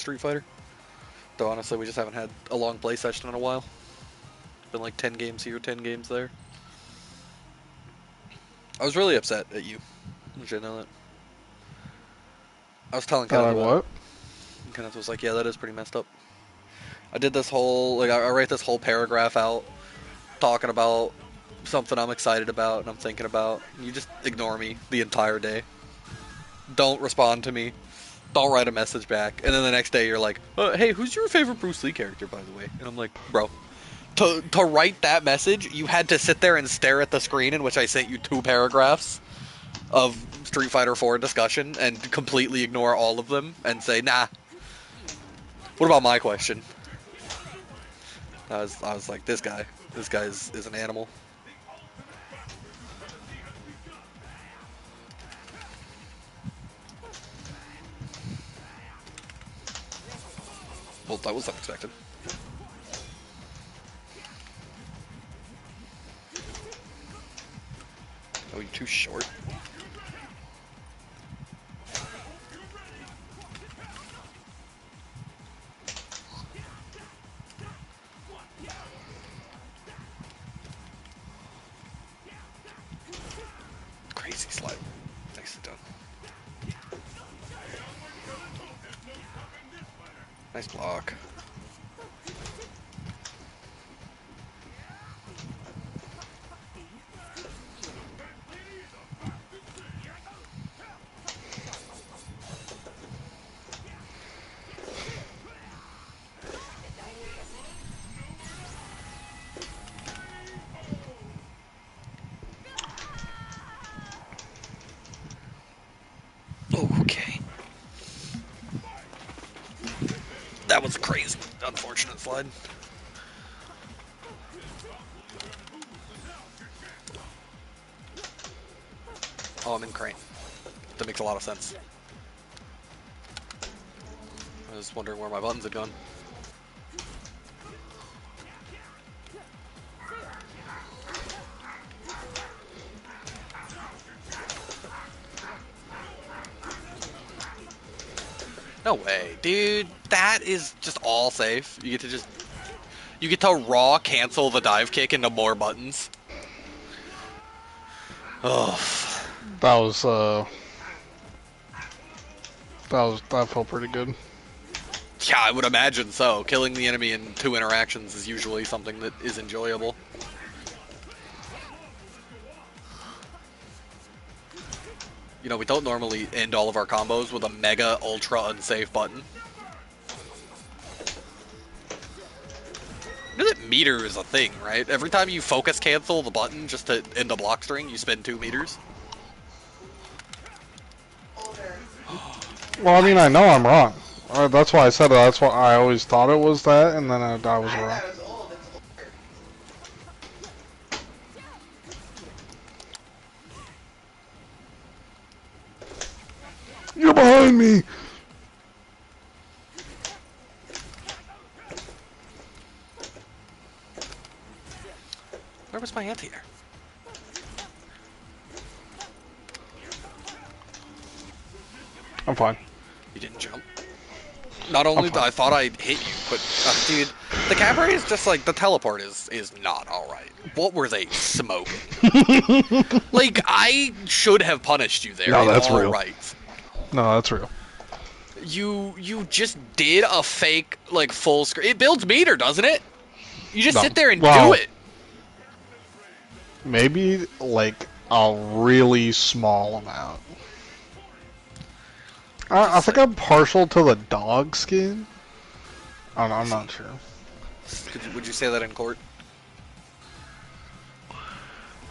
Street Fighter. Though honestly, we just haven't had a long play session in a while. It's been like 10 games here, 10 games there. I was really upset at you. You should know that. I was telling That Kenneth I about it. what? And Kenneth was like, yeah, that is pretty messed up. I did this whole, like, I write this whole paragraph out talking about something I'm excited about and I'm thinking about. And you just ignore me the entire day. Don't respond to me. Don't write a message back. And then the next day you're like, hey, who's your favorite Bruce Lee character, by the way? And I'm like, bro, to write that message, you had to sit there and stare at the screen in which I sent you 2 paragraphs of Street Fighter 4 discussion and completely ignore all of them and say, nah. What about my question? I was like, this guy is an animal. Well, that was unexpected. Oh, you're too short. Crazy slide. Nicely done. Nice block. Okay. That was a crazy, unfortunate slide. Oh, I'm in crane. That makes a lot of sense. I was wondering where my buttons had gone. No way, dude. That is just all safe. You get to raw cancel the dive kick into more buttons. Oh, That was that felt pretty good. yeah, I would imagine so. Killing the enemy in 2 interactions is usually something that is enjoyable. You know, we don't normally end all of our combos with a mega ultra unsafe button. You know that meter is a thing, right? Every time you focus cancel the button just to end a block string, you spend 2 meters. Well, I mean, I know I'm wrong. That's why I said it. That's why I always thought it was that, and then I was wrong. You're behind me! Where was my anti-air? I'm fine. You didn't jump. Not only I thought I'd hit you, but dude, the cabaret is just like the teleport is not all right. What were they smoking? Like I should have punished you there. No, that's all real. right. No, that's real. You just did a fake like full screen. It builds meter, doesn't it? You just No. sit there and Well, do it. maybe like a really small amount. I think I'm partial to the dog skin. I'm not sure. Would you say that in court?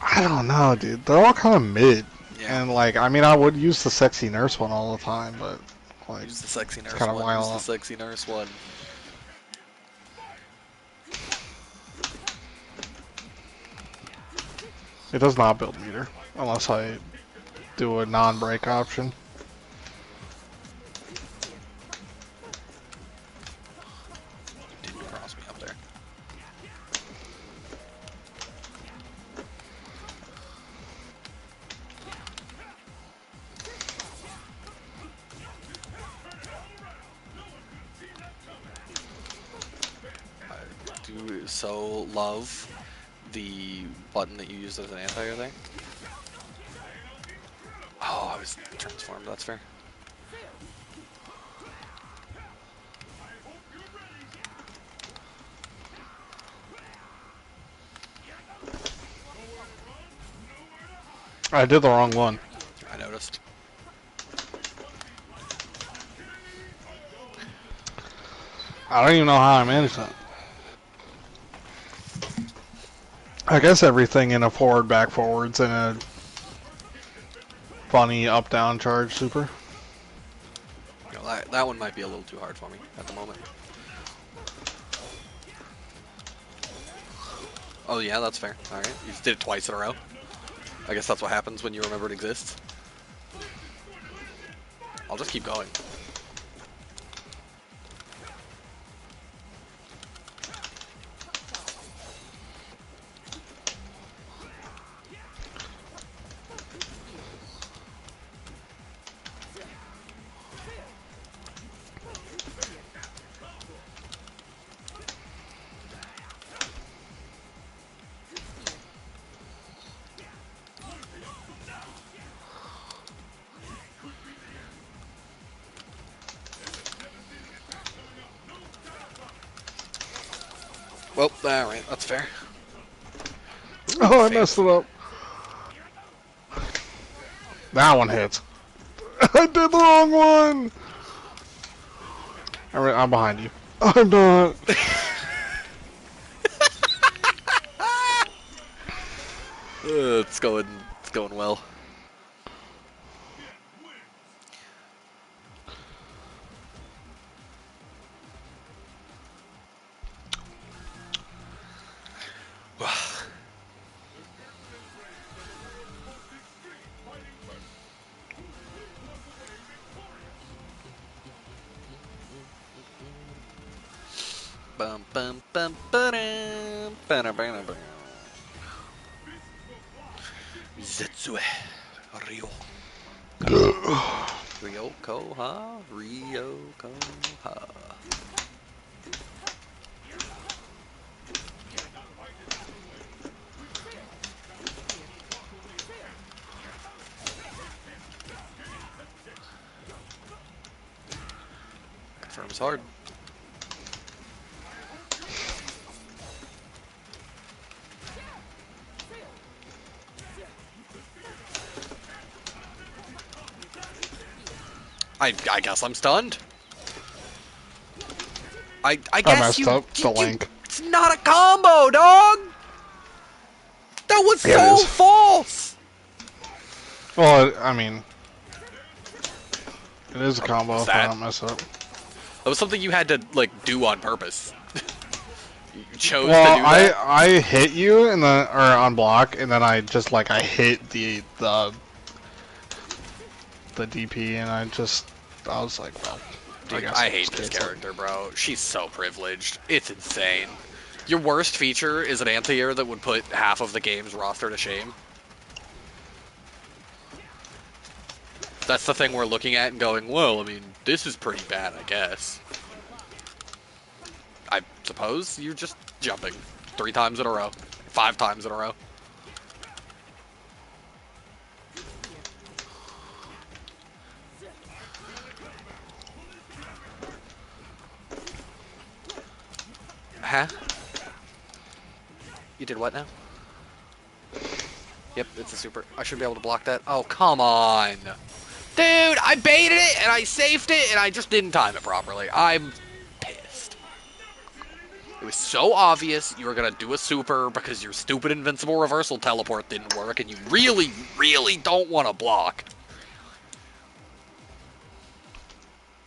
I don't know, dude. They're all kind of mid. Yeah. And, like, I mean, I would use the sexy nurse one all the time, but, like, Use the sexy nurse kind of one. Use the violent. sexy nurse one. It does not build meter, unless I do a non-break option. Didn't cross me up there. so love the button that you used as an anti-air thing. Oh, I was transformed. That's fair. I did the wrong one. I noticed. I don't even know how I managed that. I guess everything in a forward, back forwards, and a funny up down charge super. You know, that one might be a little too hard for me at the moment. Oh yeah, that's fair. All right, you just did it twice in a row. I guess that's what happens when you remember it exists. I'll just keep going. Well, alright, that's fair. Ooh, Oh, I messed fancy. it up. That one hits. I did the wrong one. I'm behind you. I'm not. It's going well. Bum bum bum ba-dum, ba-da-ba-da-ba. Zetsue. Ryo. Ryoko ha? Ryoko ha. Confirms hard. I guess I'm stunned. I I guess messed you, up the link. it's not a combo, dog. That was Yeah, it so is. false. Well, I mean, it is a combo What's if I that? don't mess up. That was something you had to like do on purpose. You chose to Well, do that. I hit you and then or on block, and then I just like I hit the DP, and I was like, well, I Dude, guess I I'll hate just this cancel it. character, bro. She's so privileged. It's insane. Your worst feature is an anti-air that would put half of the game's roster to shame. That's the thing we're looking at and going, well, I mean, this is pretty bad, I guess. I suppose you're just jumping 3 times in a row, 5 times in a row. Huh? You did what now? Yep, it's a super. I should be able to block that. Oh, come on. Dude, I baited it and I safed it and I just didn't time it properly. I'm pissed. It was so obvious you were going to do a super because your stupid invincible reversal teleport didn't work and you really, really don't want to block.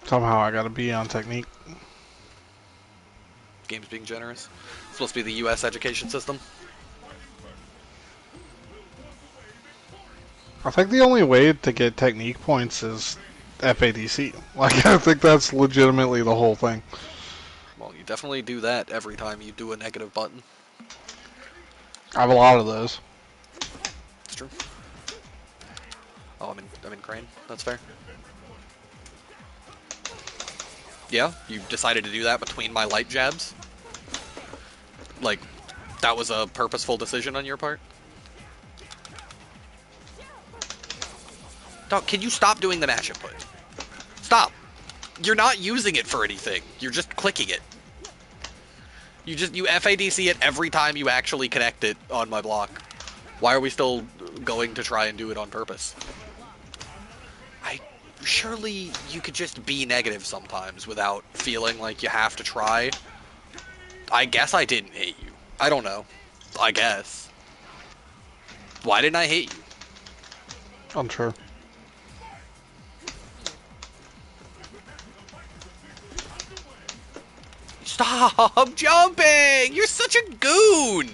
Somehow I got to be on technique. Game's being generous. It's supposed to be the U.S. education system. I think the only way to get technique points is FADC. Like, I think that's legitimately the whole thing. Well, you definitely do that every time you do a negative button. I have a lot of those. It's true. Oh, I'm in Crane. That's fair. Yeah, you decided to do that between my light jabs. Like, that was a purposeful decision on your part? Dog, can you stop doing the mash input? Stop. You're not using it for anything. You're just clicking it. You FADC it every time you actually connect it on my block. Why are we still going to try and do it on purpose? Surely you could just be negative sometimes without feeling like you have to try. I guess I didn't hate you. I don't know. I guess. Why didn't I hate you? Unsure. Stop jumping! You're such a goon!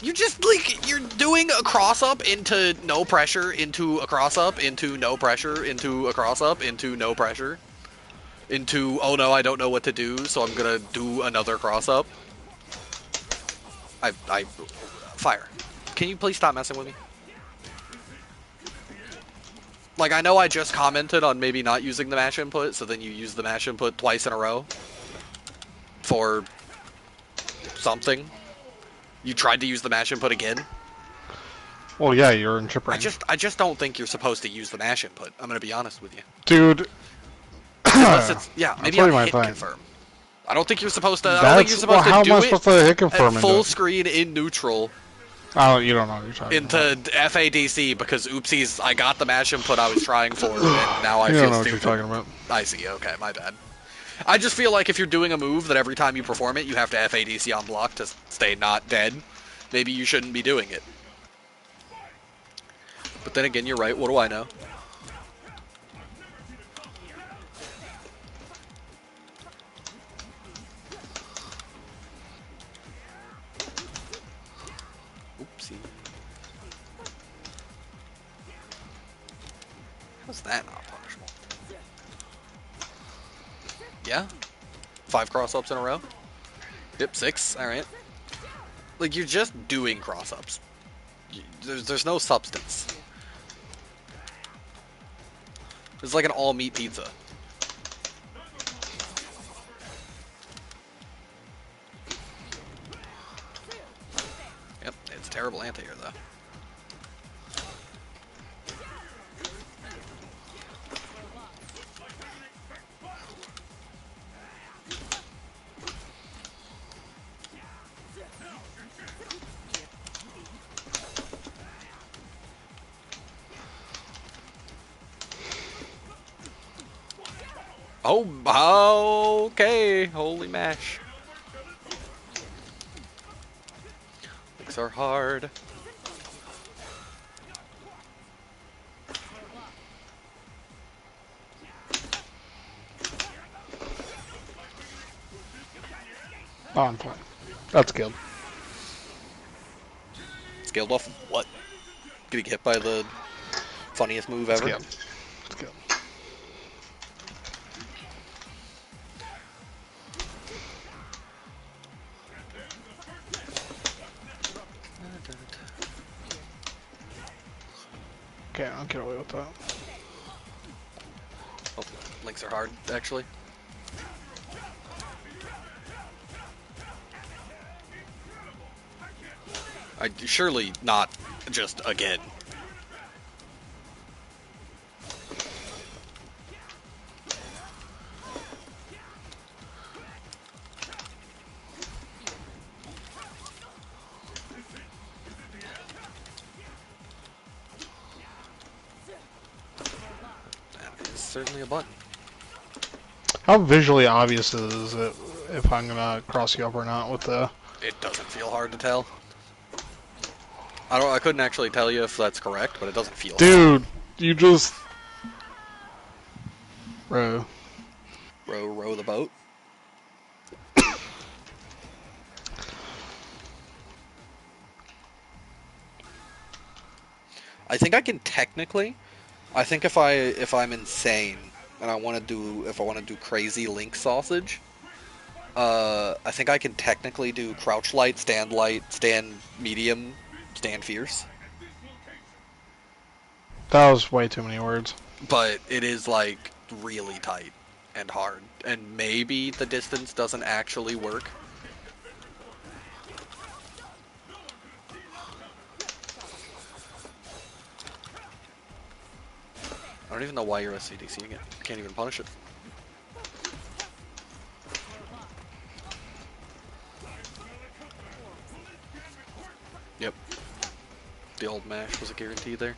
You just, like, you're doing a cross-up into no pressure, into a cross-up, into no pressure, into a cross-up, into no pressure, into, oh no, I don't know what to do, so I'm gonna do another cross-up. Fire. Can you please stop messing with me? Like, I know I just commented on maybe not using the mash input, so then you use the mash input twice in a row for something. You tried to use the mash input again. Well, yeah, you're in chip range. I just don't think you're supposed to use the mash input. I'm gonna be honest with you, dude. Unless it's maybe on hit thing. confirm. I don't think you're supposed to. I don't think you're supposed how to do am I supposed to hit confirm at full screen in neutral. Oh, you don't know what you're talking into about. FADC because oopsies, I got the mash input I was trying for, and now I you feel don't know stupid. what you're talking about. I see. Okay, my bad. I just feel like if you're doing a move that every time you perform it, you have to FADC on block to stay not dead, maybe you shouldn't be doing it. But then again, you're right. What do I know? Oopsie. How's that not punishable? Yeah? 5 cross-ups in a row? Yep, 6. Alright. Like, you're just doing cross-ups. There's no substance. It's like an all-meat pizza. Yep, it's terrible anti-air, though. Oh, okay. Holy mash. Things are hard. On point. That's skilled. Scaled off what? Getting hit by the funniest move ever? Skilled. Skilled. Okay, I'll get away with that. Oh, links are hard, actually. Surely not just again. That is certainly a button. How visually obvious is it if I'm gonna cross you up or not with the... It doesn't feel hard to tell. I couldn't actually tell you if that's correct, but it doesn't feel Dude, hard. You just... Bro. Row the boat. I think I can technically. I think if I'm insane and I want to do crazy link sausage, I think I can technically do crouch light, stand medium, stand fierce. That was way too many words. But it is like really tight and hard, and maybe the distance doesn't actually work. I don't even know why you're SCDCing it. I can't even punish it. Yep. The old mash was a guarantee there.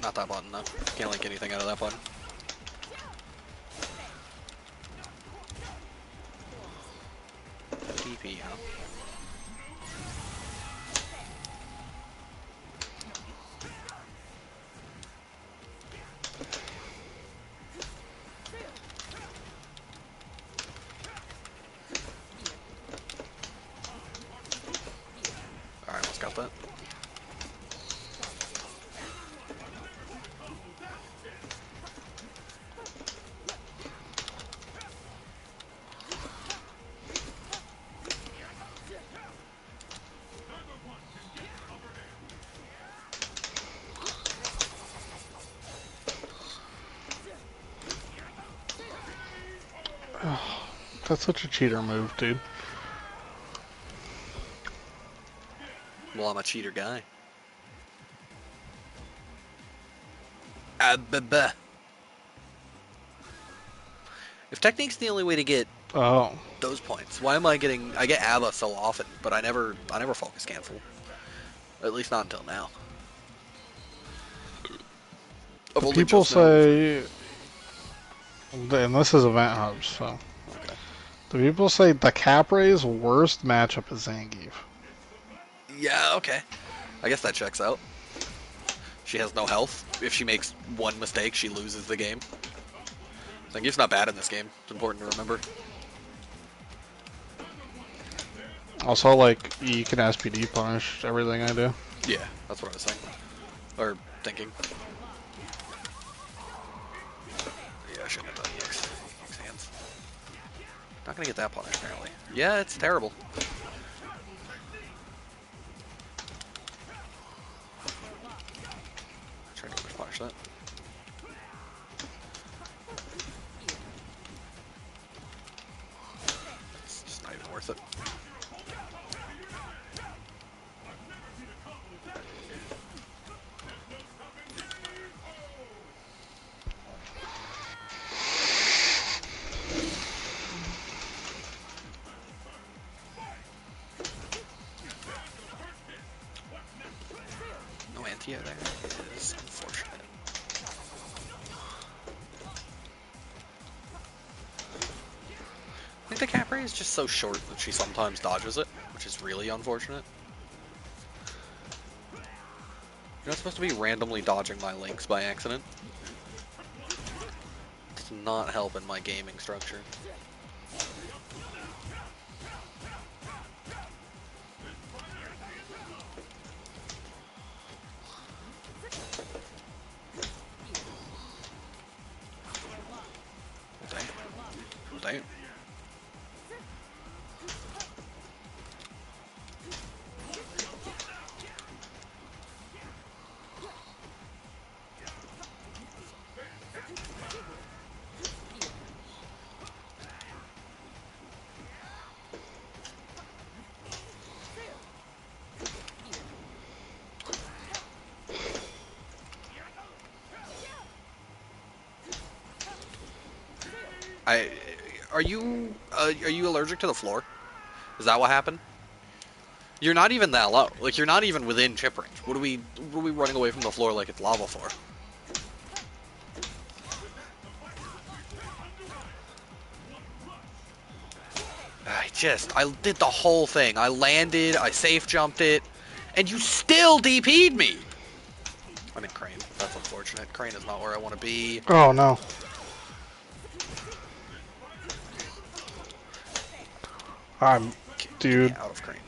Not that button though. Can't link anything out of that button. DP, huh? Alright, let's got that. That's such a cheater move, dude. Well, I'm a cheater guy. If technique's the only way to get Oh. those points, why am I getting... I get ABBA so often, but I never focus cancel. At least not until now. I've only People just now. say, and this is Event Hubs, so. Okay. The people say the Capre's worst matchup is Zangief. Yeah, okay. I guess that checks out. She has no health. If she makes one mistake, she loses the game. Zangief's not bad in this game. It's important to remember. Also, like, you can SPD punish everything I do. Yeah, that's what I was saying. Or thinking. Yeah, I shouldn't have done EX hands. Not gonna get that punish, apparently. Yeah, it's terrible. Trying to punish that. It's just not even worth it. No anti-air there is unfortunate. I think the Capri is just so short that she sometimes dodges it, which is really unfortunate. You're not supposed to be randomly dodging my links by accident. It's not helping my gaming structure. Damn. Damn. Are you allergic to the floor? Is that what happened? You're not even that low. Like, you're not even within chip range. What are we running away from the floor like it's lava for? I did the whole thing. I landed, I safe jumped it, and you still DP'd me. I'm in Crane. That's unfortunate. Crane is not where I want to be. Oh no. Get me Dude. out of Crane.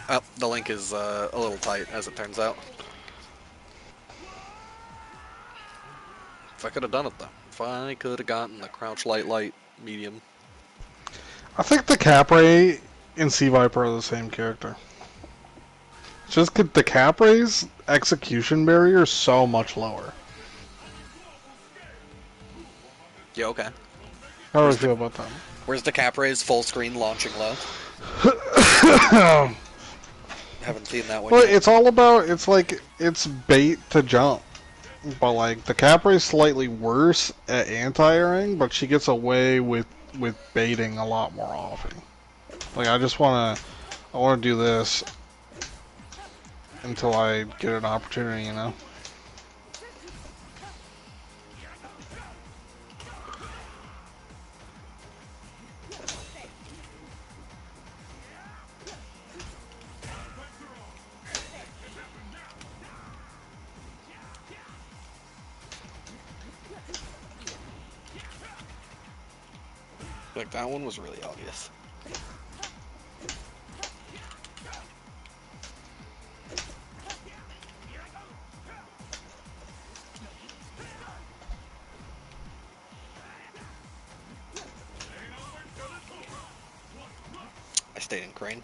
Oh, the link is a little tight, as it turns out. If I could have done it, though. If I could have gotten the crouch light, medium. I think the Capray and Sea Viper are the same character. Just the Capray's execution barrier is so much lower. Yeah, okay. How do I feel about that? Where's the Capray's full screen launching low? Haven't seen that one Well, yet. it's all about, it's bait to jump. But like, the Capray's slightly worse at anti-airing, but she gets away with baiting a lot more often. Like, I wanna do this until I get an opportunity, you know? Like, that one was really obvious. I stayed in Crane.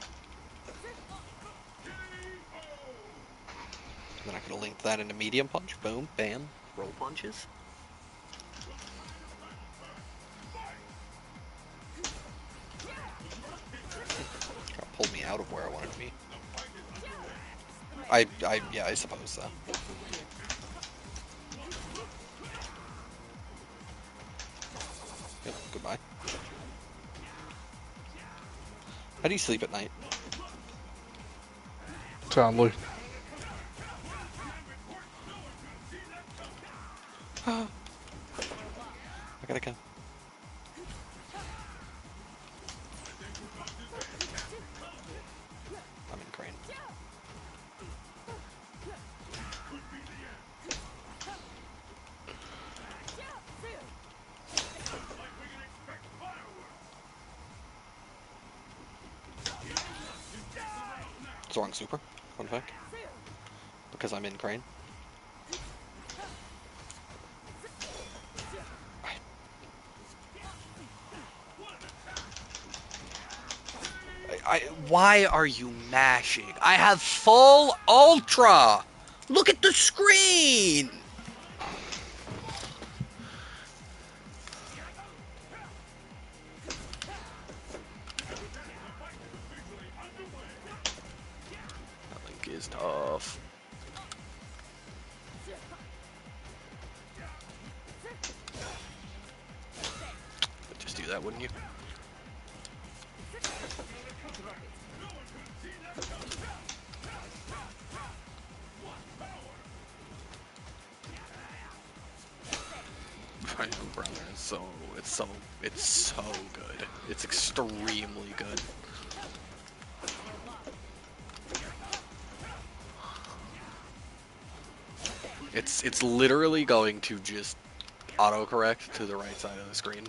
Then I could have linked that into medium punch. Boom, bam, roll punches. Kind of pulled me out of where I wanted to be. Yeah, I suppose so. Yep, goodbye. How do you sleep at night? Soundly. I gotta go. I'm in Crane. It's wrong super, fun fact. Because I'm in Crane. Why are you mashing? I have full ultra! Look at the screen! That link is tough. Just do that, wouldn't you? My umbrella is it's so good. It's extremely good. It's literally going to just autocorrect to the right side of the screen.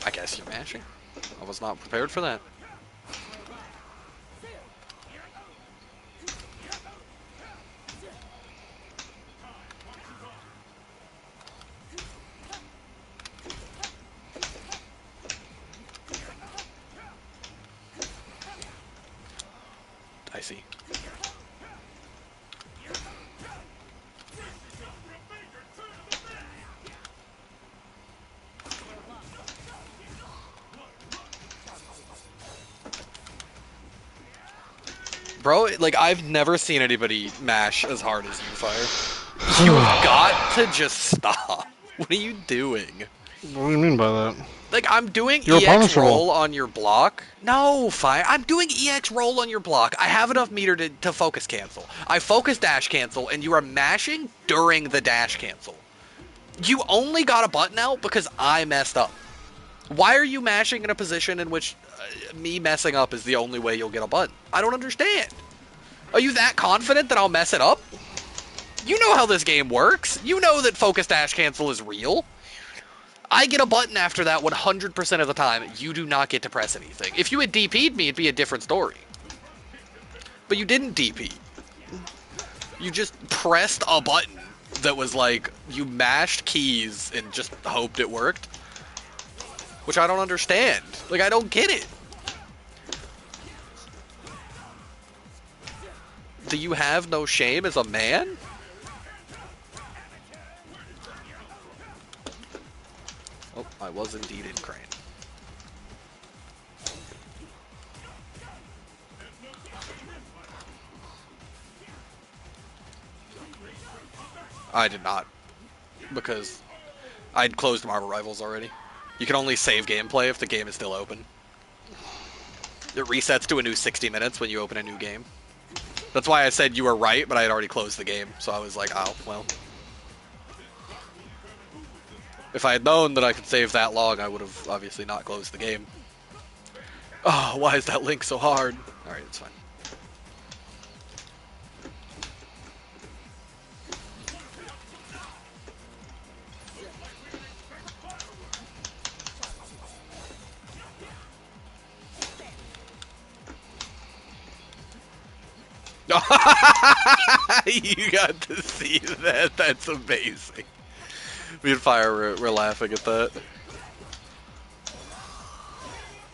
I guess you're mashing. I was not prepared for that. I see. Bro, like, I've never seen anybody mash as hard as you, Fire. You've got to just stop. What are you doing? What do you mean by that? Like, I'm doing You're EX punishable. roll on your block. No, fine. I'm doing EX roll on your block. I have enough meter to focus cancel. I focus dash cancel, and you are mashing during the dash cancel. You only got a button out because I messed up. Why are you mashing in a position in which me messing up is the only way you'll get a button? I don't understand. Are you that confident that I'll mess it up? You know how this game works. You know that focus dash cancel is real. I get a button after that 100% of the time. You do not get to press anything. If you had DP'd me, it'd be a different story. But you didn't DP. You just pressed a button that was like, you mashed keys and just hoped it worked. Which I don't understand. Like, I don't get it. Do you have no shame as a man? Oh, I was indeed in Crane. I did not. Because I'd closed Marble Rivals already. You can only save gameplay if the game is still open. It resets to a new 60 minutes when you open a new game. That's why I said you were right, but I had already closed the game. So I was like, oh, well. If I had known that I could save that long, I would have obviously not closed the game. Oh, why is that link so hard? Alright, it's fine. You got to see that. That's amazing. Me and Fire were laughing at that.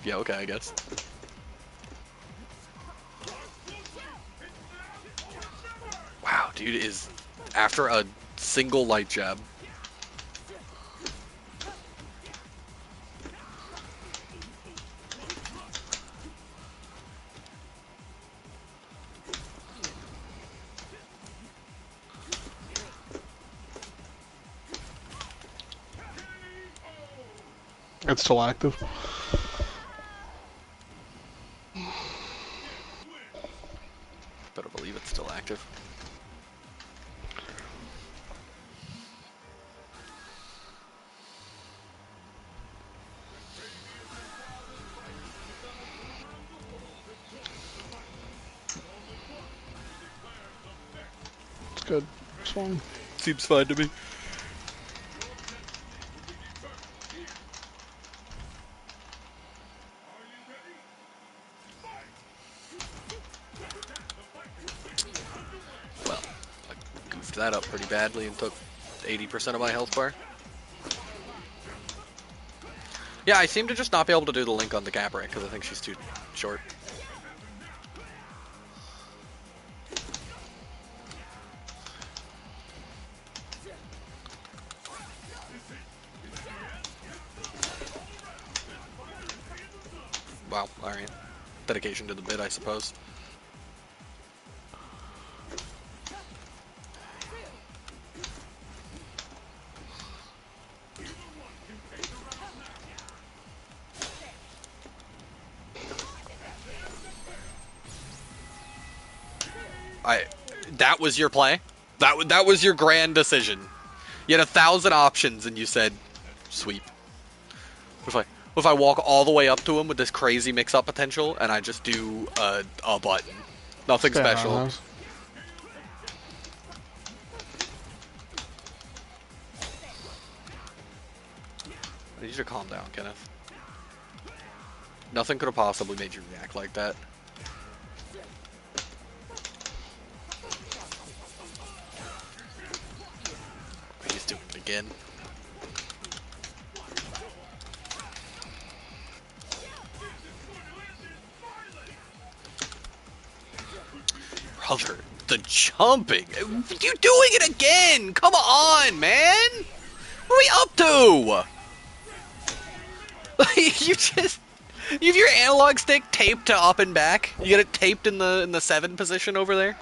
Yeah, okay, I guess. Wow, dude is after a single light jab. It's still active. Better believe it's still active. It's good. It's fine. Seems fine to me. Well, I goofed that up pretty badly and took 80% of my health bar. Yeah, I seem to just not be able to do the link on the Capra because I think she's too short. Wow, alright. Dedication to the bit, I suppose. That was your play? That was your grand decision. You had 1,000 options and you said, sweep. What if I walk all the way up to him with this crazy mix-up potential and I just do a button? Nothing special. I need you to calm down, Kenneth. Nothing could have possibly made you react like that. He's doing it again. Brother, the jumping. You doing it again? Come on, man. What are we up to? You have your analog stick taped to up and back. You got it taped in the 7 position over there.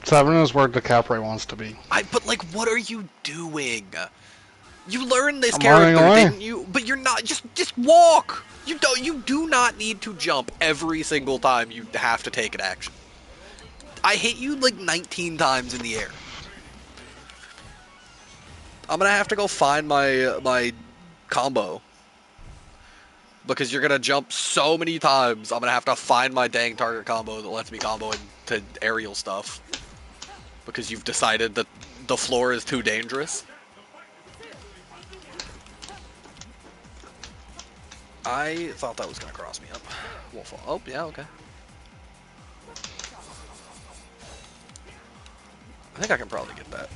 7 is where the Capra wants to be. But like, what are you doing? You learned this I'm running character, away. didn't you? But you're not. Just walk. You do not need to jump every single time you have to take an action. I hit you like 19 times in the air. I'm gonna have to go find my combo because you're gonna jump so many times. I'm gonna have to find my dang target combo that lets me combo into aerial stuff because you've decided that the floor is too dangerous. I thought that was gonna cross me up. Won't fall. Oh yeah, okay. I think I can probably get that.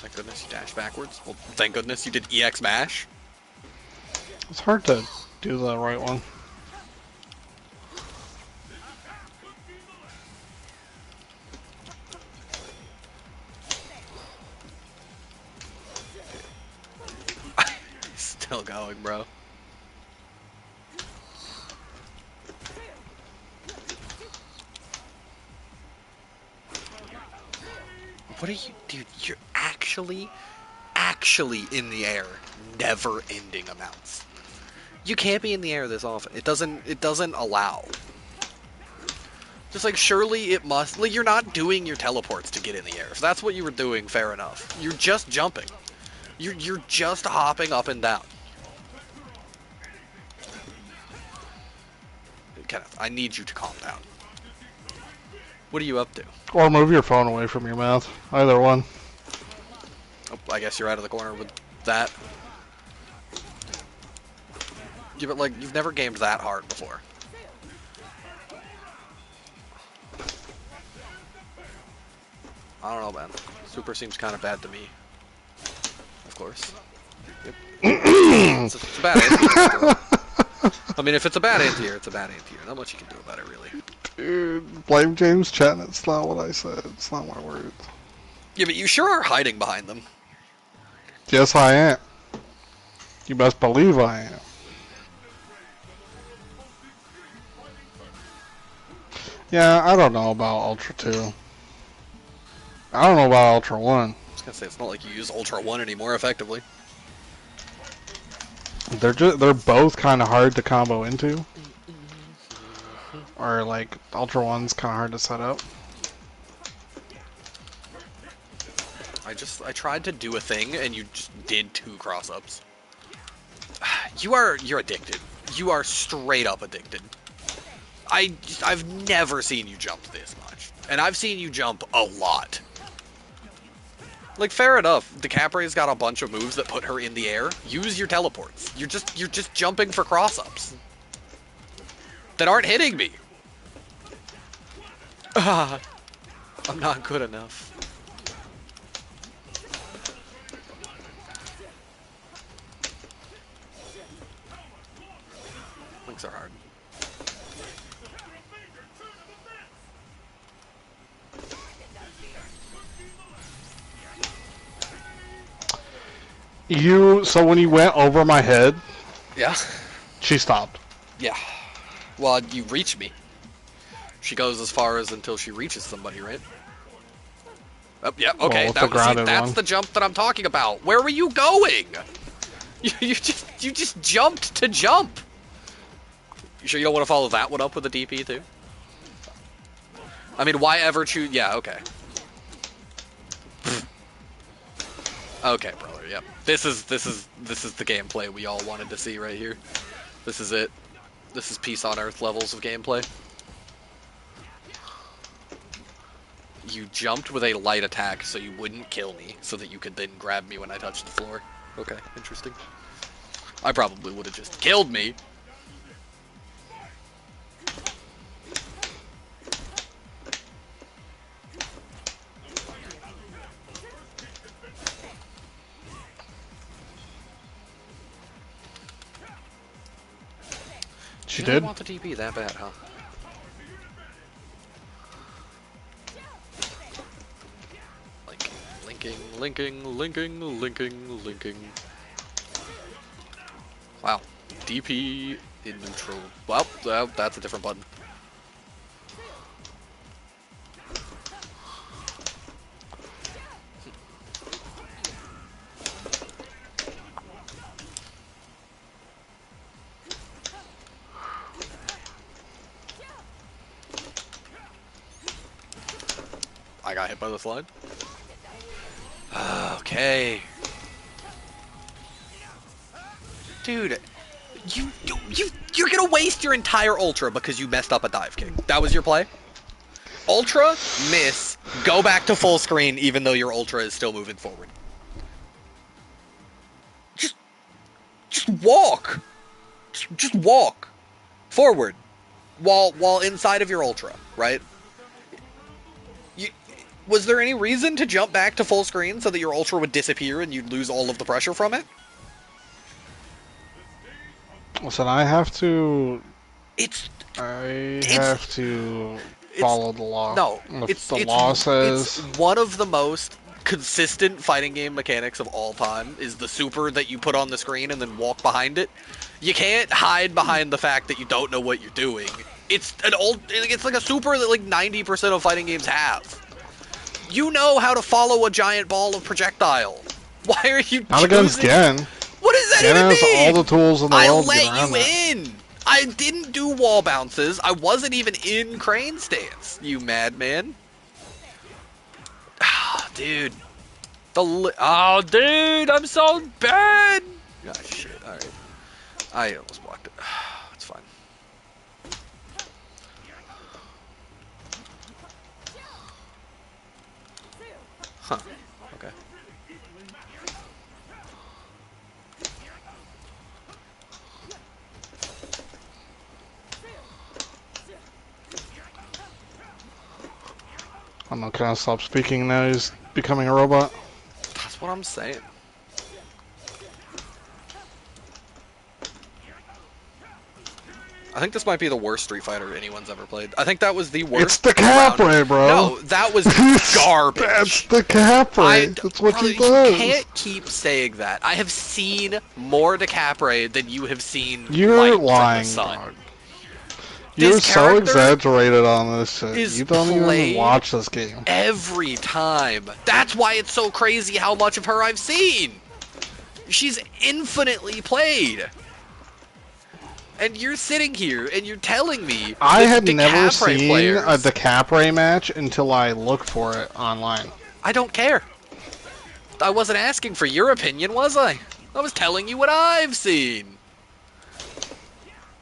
Thank goodness you dashed backwards. Well, thank goodness you did EX mash. It's hard to do the right one. Still going, bro. What are you, dude? You're actually in the air, never-ending amounts. You can't be in the air this often. It doesn't allow. Just like surely it must. Like you're not doing your teleports to get in the air. If that's what you were doing, fair enough. You're just jumping. You're just hopping up and down. Kenneth, I need you to calm down. What are you up to? Or move your phone away from your mouth. Either one. Oh, I guess you're out of the corner with that. Yeah, but like you've never gamed that hard before. I don't know, man. Super seems kind of bad to me. Of course. Yep. It's a bad anti-hero. I mean, if it's a bad anti-hero, it's a bad anti-hero. Not much you can do about it, really. Dude, blame James Chen. It's not what I said. It's not my words. Yeah, but you sure are hiding behind them. Yes, I am. You best believe I am. Yeah, I don't know about Ultra 2. I don't know about Ultra 1. I was gonna say, it's not like you use Ultra 1 anymore effectively. They're both kind of hard to combo into. Or like Ultra 1's kind of hard to set up. I tried to do a thing and you just did 2 cross-ups. You're addicted. You are straight up addicted. I've never seen you jump this much. And I've seen you jump a lot. Like, fair enough, DeCapre's got a bunch of moves that put her in the air. Use your teleports. You're just jumping for cross-ups. That aren't hitting me. I'm not good enough. Links are hard. So when you went over my head, Yeah. she stopped. Yeah. Well, you reach me. She goes as far as until she reaches somebody, right? Oh, yeah, okay. Well, That's the jump that I'm talking about. Where were you going? You just jumped to jump. You sure you don't want to follow that one up with a DP too? I mean, why ever choose? Yeah, okay. Okay, brother. Yep. This is the gameplay we all wanted to see right here. This is it. This is peace on earth levels of gameplay. You jumped with a light attack so you wouldn't kill me, so that you could then grab me when I touched the floor. Okay, interesting. I probably would have just killed me. She You did? don't want the DP that bad, huh? Like, Link Linking. Wow. DP in neutral. Well, that's a different button. I got hit by the slide. Okay. Dude, you're gonna waste your entire ultra because you messed up a dive kick. That was your play? Ultra, miss, go back to full screen even though your ultra is still moving forward. Just walk. Just walk forward while inside of your ultra, right? Was there any reason to jump back to full screen so that your ultra would disappear and you'd lose all of the pressure from it? Listen, I have to It's follow the law. No, If the law says it's one of the most consistent fighting game mechanics of all time is the super that you put on the screen and then walk behind it. You can't hide behind the fact that you don't know what you're doing. It's like a super that like 90% of fighting games have. You know how to follow a giant ball of projectile. Why are you not against Gen? What does that Gen even has mean? all the tools in the world to get I around let that. you in. I didn't do wall bounces. I wasn't even in crane stance, you madman. Ah, dude. Oh, dude, I'm so bad. Ah, shit. All right. I almost blocked it. It's fine. Huh. Okay. I'm not gonna stop speaking now. He's becoming a robot. That's what I'm saying. I think this might be the worst Street Fighter anyone's ever played. I think that was the worst. It's the Capre, bro. No, that was garbage. That's the Capre. That's what he does. You can't keep saying that. I have seen more DeCapre than you have seen You're light lying, from the sun. dog. You're so exaggerated on this shit. You don't even watch this game. Every time. That's why it's so crazy how much of her I've seen. She's infinitely played. And you're sitting here and you're telling me I had never DeCapre seen players, a DeCapre match until I looked for it online. I don't care. I wasn't asking for your opinion, was I? I was telling you what I've seen.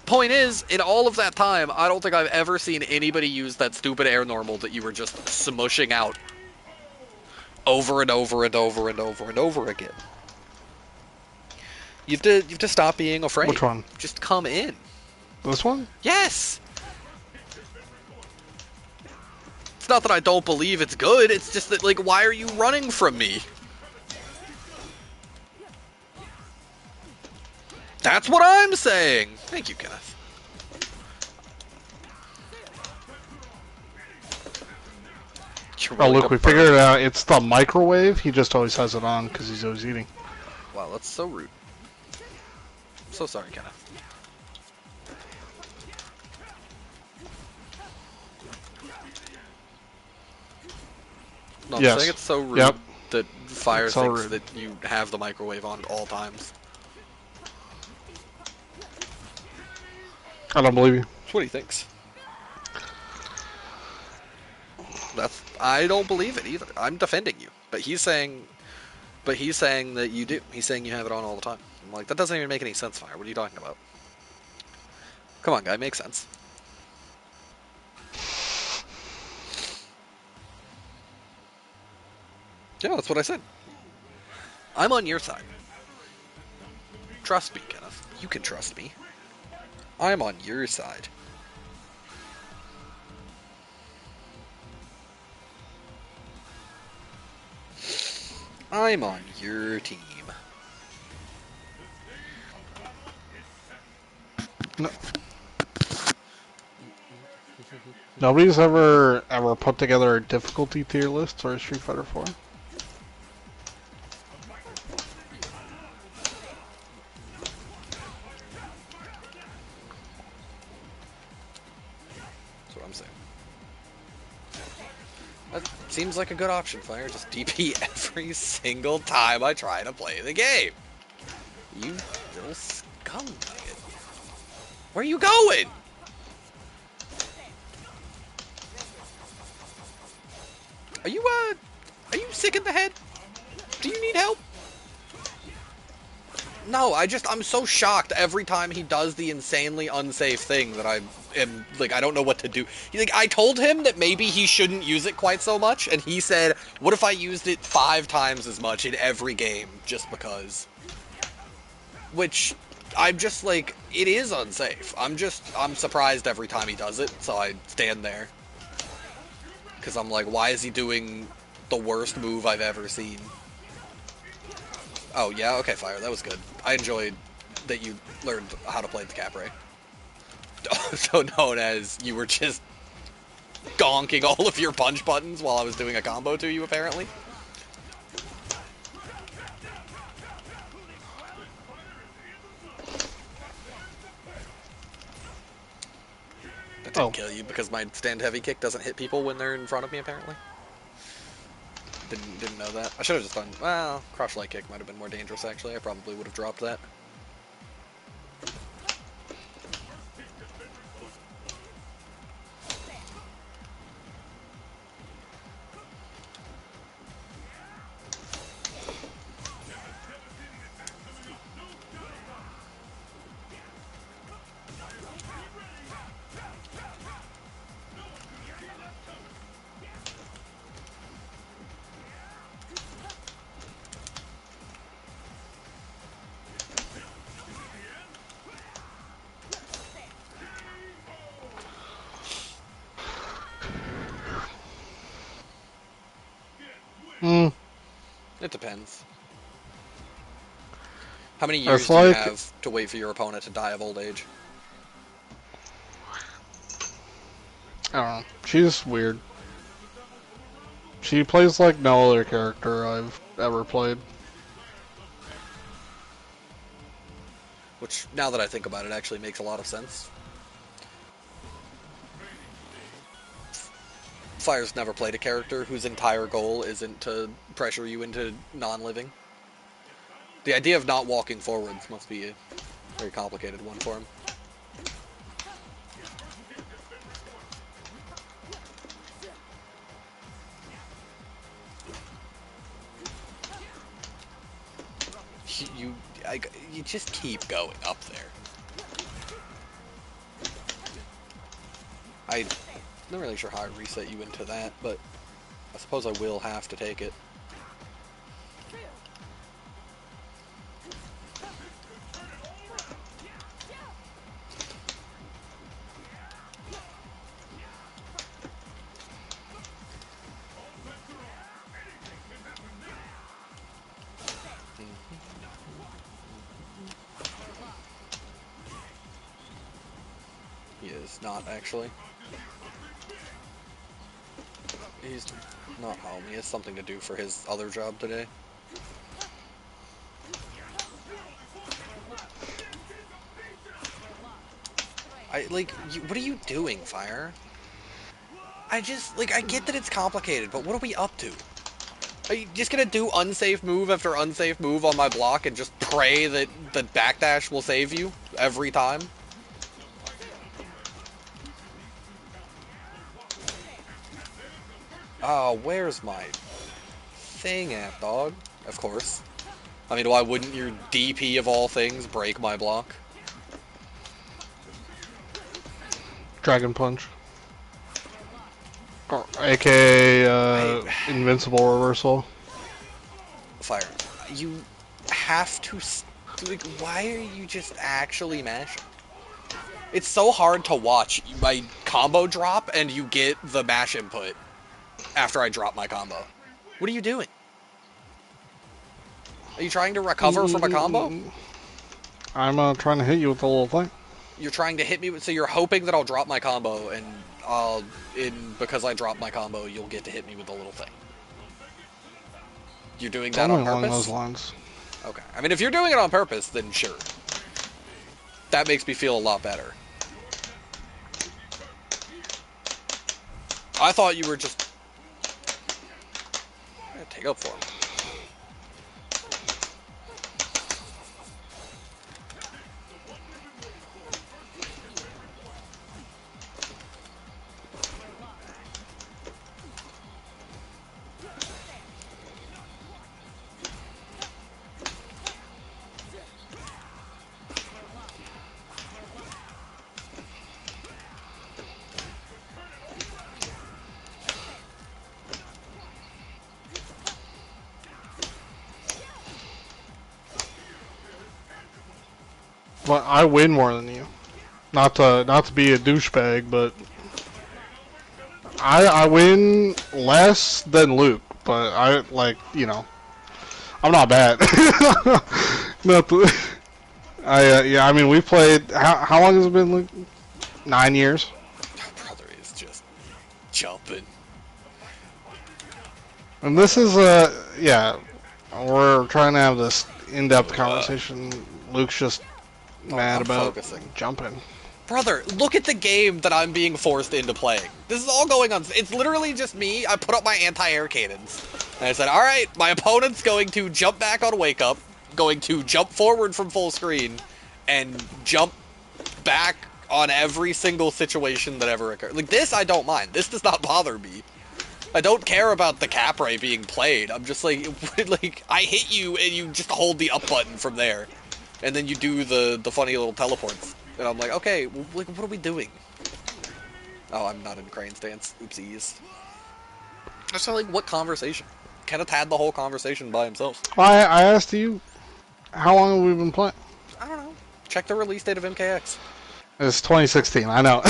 Point is, in all of that time, I don't think I've ever seen anybody use that stupid air normal that you were just smushing out over and over and over and over and over again. You have to stop being afraid. Which one? Just come in. This one? Yes. It's not that I don't believe it's good. It's just that, like, why are you running from me? That's what I'm saying. Thank you, Kenneth. Oh, look, we figured it out. It's the microwave. He just always has it on because he's always eating. Wow, that's so rude. So sorry, Kenneth. No, I'm saying it's so rude that Fire thinks that you have the microwave on at all times. I don't believe you. That's what he thinks. I don't believe it either. I'm defending you, but he's saying that you do. He's saying you have it on all the time. I'm like, that doesn't even make any sense, Fire. What are you talking about? Come on, guy, make sense. Yeah, that's what I said. I'm on your side. Trust me, Kenneth. You can trust me. I'm on your side. I'm on your team. No. Nobody's ever put together a difficulty tier list for Street Fighter 4. I'm saying. That seems like a good option, Fire. Just DP every single time I try to play the game. You little scumbag. Where are you going? Are you sick in the head? Do you need help? No, I'm so shocked every time he does the insanely unsafe thing that I am, like, I don't know what to do. I told him that maybe he shouldn't use it quite so much, and he said, what if I used it 5 times as much in every game, just because? Which, I'm just like, it is unsafe. I'm surprised every time he does it, so I stand there. Because I'm like, why is he doing the worst move I've ever seen? Oh, yeah? Okay, Fire. That was good. I enjoyed that you learned how to play the Capre. So known as you were just gonking all of your punch buttons while I was doing a combo to you, apparently. That didn't kill you because my stand heavy kick doesn't hit people when they're in front of me, apparently. Didn't know that. I should have just done, well, crush light kick might have been more dangerous, actually. I probably would have dropped that. It depends. How many years do you have to wait for your opponent to die of old age? I don't know. She's weird. She plays like no other character I've ever played. Which, now that I think about it, actually makes a lot of sense. Fire's never played a character whose entire goal isn't to pressure you into non-living. The idea of not walking forwards must be a very complicated one for him. You just keep going up there. I'm not really sure how I reset you into that, but I suppose I will have to take it. He is not, actually. He's not home. He has something to do for his other job today. What are you doing, Fire? I get that it's complicated, but what are we up to? Are you just gonna do unsafe move after unsafe move on my block and just pray that the backdash will save you every time? Oh, where's my thing at, dog? Of course. I mean, why wouldn't your DP of all things break my block? Dragon Punch. Or, AKA Invincible Reversal. Fire. You have to... why are you just actually mashing? It's so hard to watch my combo drop and you get the mash input after I drop my combo. What are you doing? Are you trying to recover from a combo? I'm trying to hit you with the little thing. You're trying to hit me, so you're hoping that I'll drop my combo, and because I dropped my combo, you'll get to hit me with the little thing. You're doing that on purpose? Along those lines. Okay. I mean, if you're doing it on purpose, then sure. That makes me feel a lot better. I thought you were just take up for him. But I win more than you. Not to be a douchebag, but I win less than Luke. But I like I'm not bad. not the, yeah. I mean we played. How long has it been, Luke? 9 years. Brother is just jumping. And this is yeah. We're trying to have this in-depth conversation. Luke's just mad I'm about focusing. jumping. Brother, look at the game that I'm being forced into playing. This is all going on. It's literally just me. I put up my anti-air cannons. And I said, alright, my opponent's going to jump back on wake up, going to jump forward from full screen, and jump back on every single situation that ever occurred. Like, this I don't mind. This does not bother me. I don't care about the Capray being played. I'm just like, I hit you and you just hold the up button from there. And then you do the funny little teleports. And I'm like, okay, like, what are we doing? Oh, I'm not in crane stance. Oopsies. Just like, what conversation? Kenneth had the whole conversation by himself. Well, I asked you, how long have we been playing? I don't know. Check the release date of MKX. It's 2016. I know.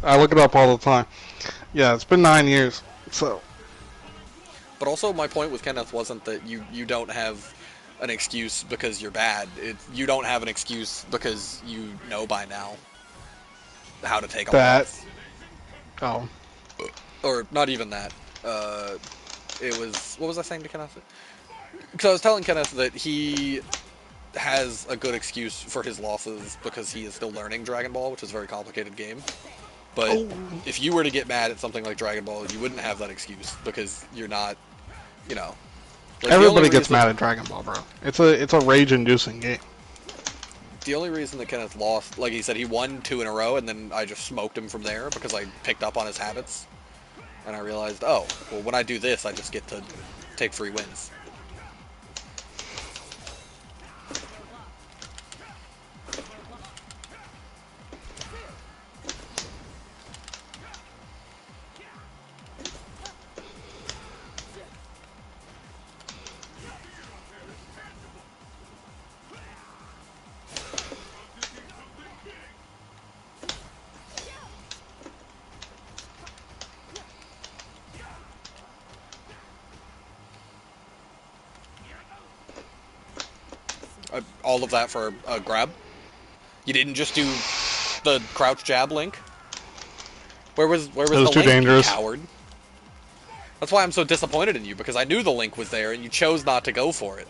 I look it up all the time. Yeah, it's been 9 years. So. But also, my point with Kenneth wasn't that you don't have an excuse because you're bad. You don't have an excuse because you know by now how to take a loss. Oh. Or not even that. It was... What was I saying to Kenneth? Because I was telling Kenneth that he has a good excuse for his losses because he is still learning Dragon Ball, which is a very complicated game. But if you were to get mad at something like Dragon Ball, you wouldn't have that excuse because you're not, you know... Like, everybody gets mad at Dragon Ball, bro. It's a rage-inducing game. The only reason that Kenneth lost, like he said, he won 2 in a row, and then I just smoked him from there because I picked up on his habits. And I realized, oh, well, when I do this, I just get to take free wins. All of that for a grab? You didn't just do the crouch jab link? Where was the too link, dangerous. you coward? That's why I'm so disappointed in you, because I knew the link was there and you chose not to go for it.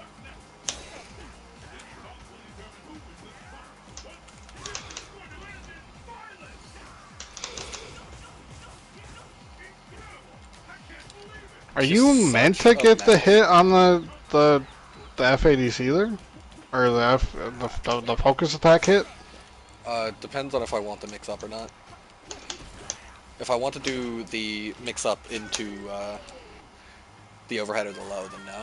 Are you meant to get the hit on the FADC there? Or the focus attack hit? Depends on if I want to mix up or not. If I want to do the mix up into the overhead or the low, then no.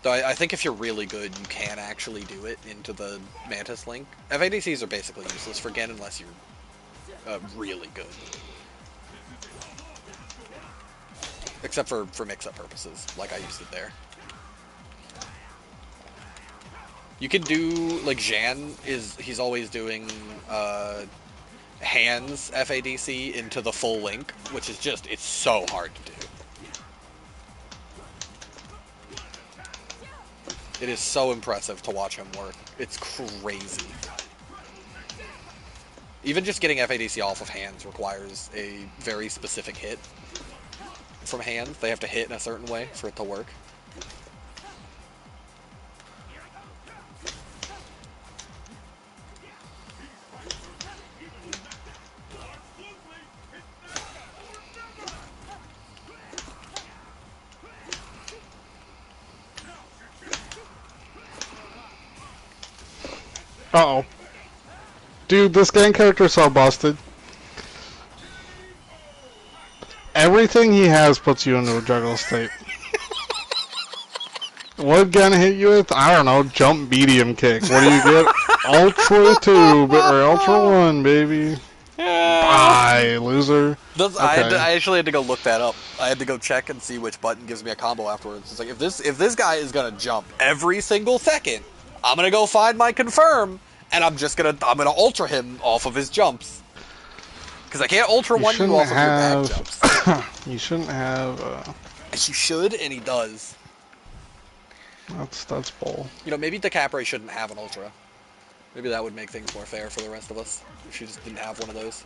Though I think if you're really good, you can actually do it into the Mantis link. FADCs are basically useless for Gen unless you're really good. Except for mix-up purposes, like I used it there. You can do, like, Zhan he's always doing hands FADC into the full link, which is just, it's so hard to do. It is so impressive to watch him work. It's crazy. Even just getting FADC off of hands requires a very specific hit from hands. They have to hit in a certain way for it to work. Uh-oh. Dude, this gang character is so busted. Everything he has puts you into a juggle state. What gun hit you with? I don't know. Jump medium kick. What do you get? Ultra 2 or Ultra 1, baby. Bye, loser. Okay. I actually had to go look that up. I had to go check and see which button gives me a combo afterwards. It's like if this guy is gonna jump every single second, I'm gonna go find my confirm, and I'm gonna ultra him off of his jumps because I can't ultra You one you shouldn't off of your bad have. jumps. You shouldn't have. And he should, and he does. That's bull. You know, maybe DeCapre shouldn't have an ultra. Maybe that would make things more fair for the rest of us if she just didn't have one of those.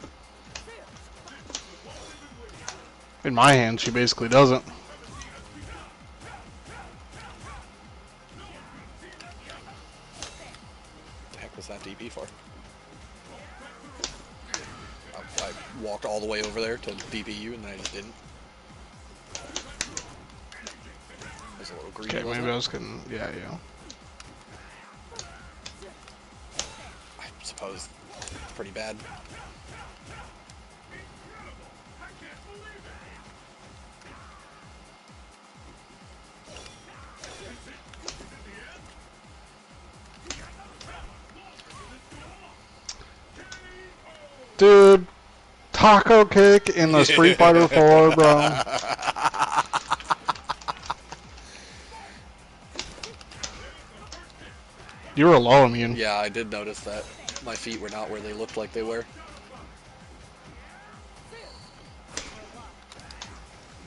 In my hand, she basically doesn't. The heck was that DP for? I walked all the way over there to DP you, and then I just didn't. It was a little greedy. Okay, maybe I was getting. Yeah, yeah. I suppose pretty bad. Dude, taco kick in the Street Fighter 4, bro. You were low immune. Yeah, I did notice that. My feet were not where they looked like they were.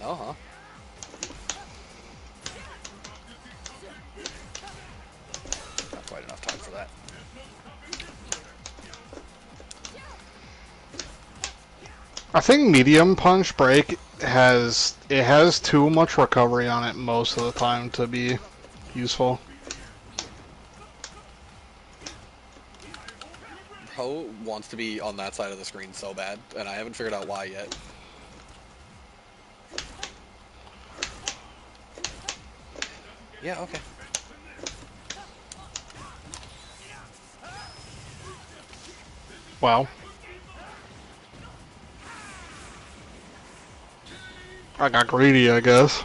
No, huh? Not quite enough time for that. I think medium punch break has too much recovery on it most of the time to be useful. Ho wants to be on that side of the screen so bad, and I haven't figured out why yet. Yeah, okay. Wow. I got greedy, I guess.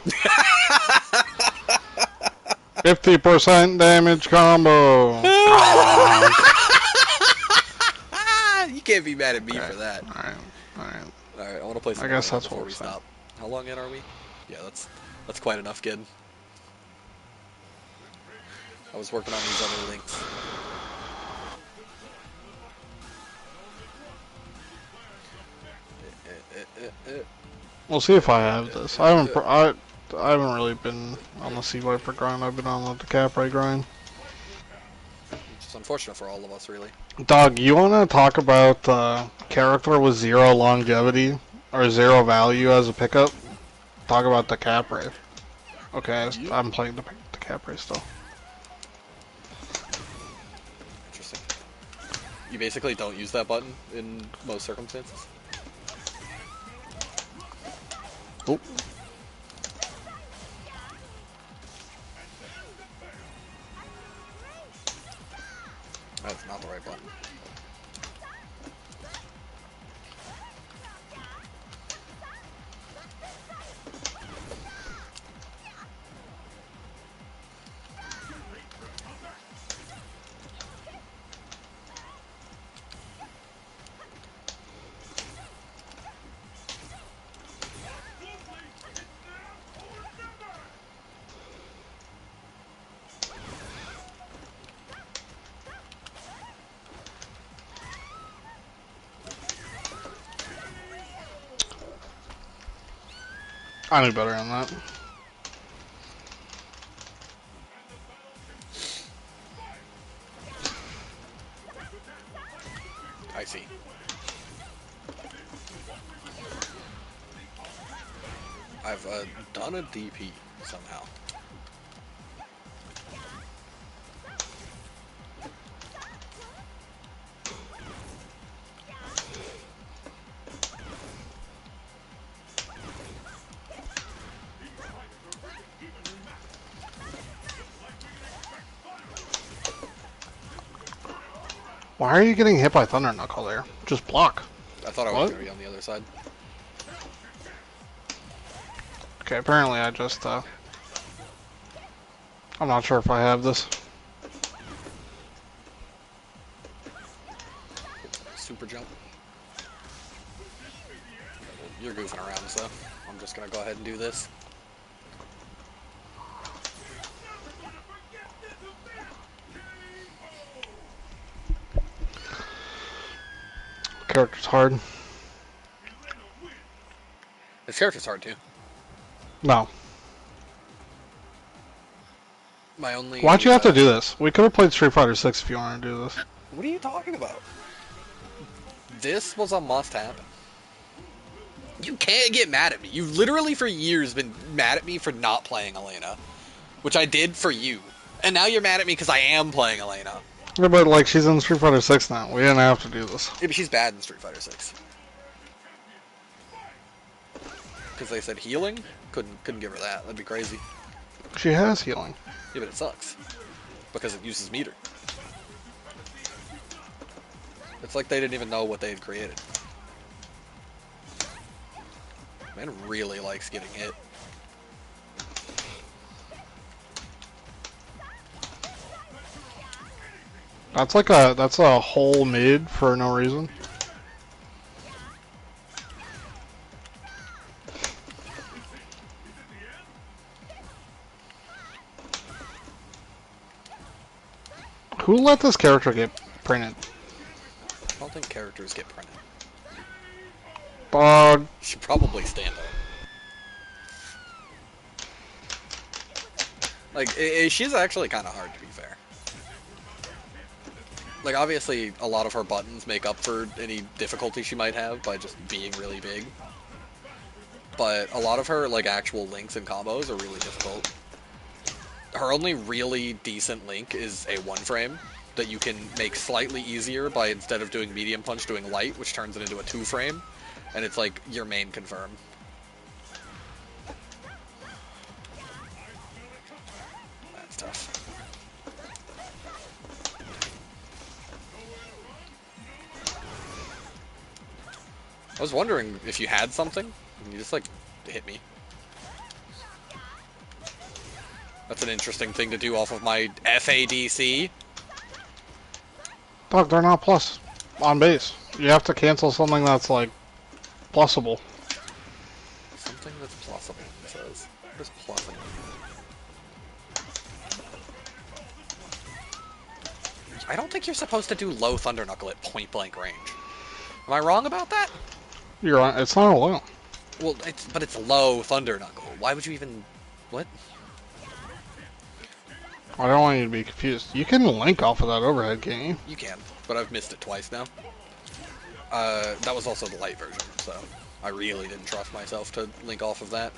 50% damage combo. You can't be mad at me Okay. for that. Alright, alright. Alright, I want to play some I guess more that's before what we we're saying. stop. How long in are we? Yeah, that's quite enough, kid. I was working on these other links. We'll see if I have this. I haven't really been on the Sea Viper grind. I've been on the Capri grind. Which is unfortunate for all of us, really. Dog, you want to talk about character with zero longevity or zero value as a pickup? Talk about the Capri. Okay, Yep. I'm playing the Capri still. Interesting. You basically don't use that button in most circumstances. Oh. That's not the right button. I knew better than that. I see. I've done a DP somehow. Why are you getting hit by Thunder Knuckle there? Just block. I thought I was What? going to be on the other side. Okay, apparently I'm not sure if I have this. Super jump. You're goofing around, so I'm just going to go ahead and do this. Character's hard. This character's hard, too. No. My only... Why'd you have to do this? We could have played Street Fighter 6 if you want to do this. What are you talking about? This was a must-happen. You can't get mad at me. You've literally for years been mad at me for not playing Elena. Which I did for you. And now you're mad at me because I am playing Elena. Yeah, but like she's in Street Fighter 6 now. We didn't have to do this. Yeah, but she's bad in Street Fighter 6. Because they said healing? Couldn't give her that. That'd be crazy. She has healing. Yeah, but it sucks. Because it uses meter. It's like they didn't even know what they had created. Man really likes getting hit. That's a whole mid for no reason. Who let this character get printed? I don't think characters get printed. Bug. Should probably stand up. Like, she's actually kind of hard, to be fair. Like, obviously, a lot of her buttons make up for any difficulty she might have by just being really big. But a lot of her, like, actual links and combos are really difficult. Her only really decent link is a one frame that you can make slightly easier by, instead of doing medium punch, doing light, which turns it into a two frame. And it's like your main confirm. That's tough. I was wondering if you had something, and you just, like, hit me. That's an interesting thing to do off of my FADC. Dog, they're not plus on base. You have to cancel something that's like plusable. Something that's plusable, it says. What is plusable? I don't think you're supposed to do low Thunder Knuckle at point blank range. Am I wrong about that? You're right. It's not a low. Well, but it's low Thunder Knuckle. Why would you even... What? I don't want you to be confused. You can link off of that overhead, can't you? You can, but I've missed it twice now. That was also the light version, so I really didn't trust myself to link off of that.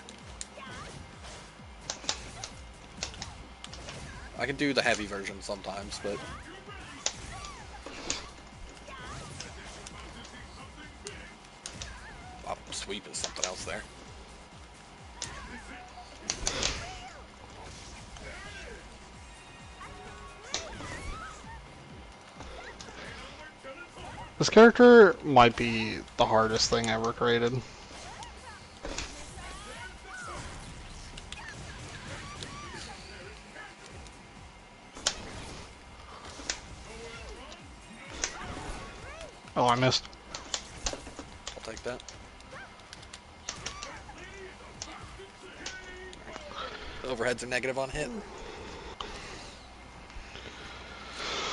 I can do the heavy version sometimes, but... Oh, sweep is something else there. This character might be the hardest thing ever created. Oh, I missed. I'll take that. Overheads are negative on hit.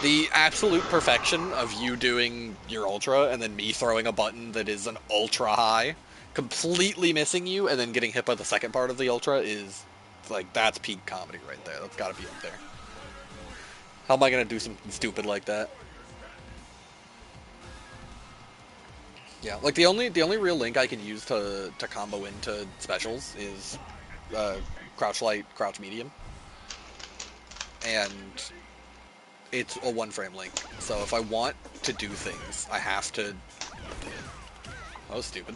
The absolute perfection of you doing your ultra and then me throwing a button that is an ultra high, completely missing you, and then getting hit by the second part of the ultra is, like, that's peak comedy right there. That's gotta be up there. How am I gonna do something stupid like that? Yeah, like the only real link I can use to combo into specials is crouch light, crouch medium. And it's a one frame link. So if I want to do things, I have to... That was stupid.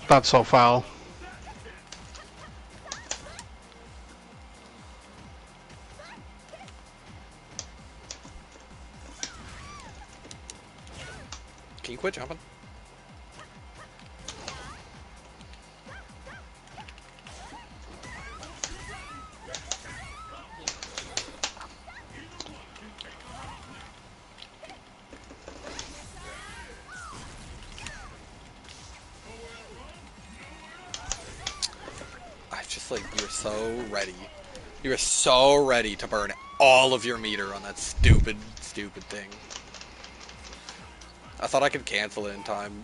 That's so foul. Can you quit jumping? I just like, you're so ready. You're so ready to burn all of your meter on that stupid, stupid thing. I thought I could cancel it in time.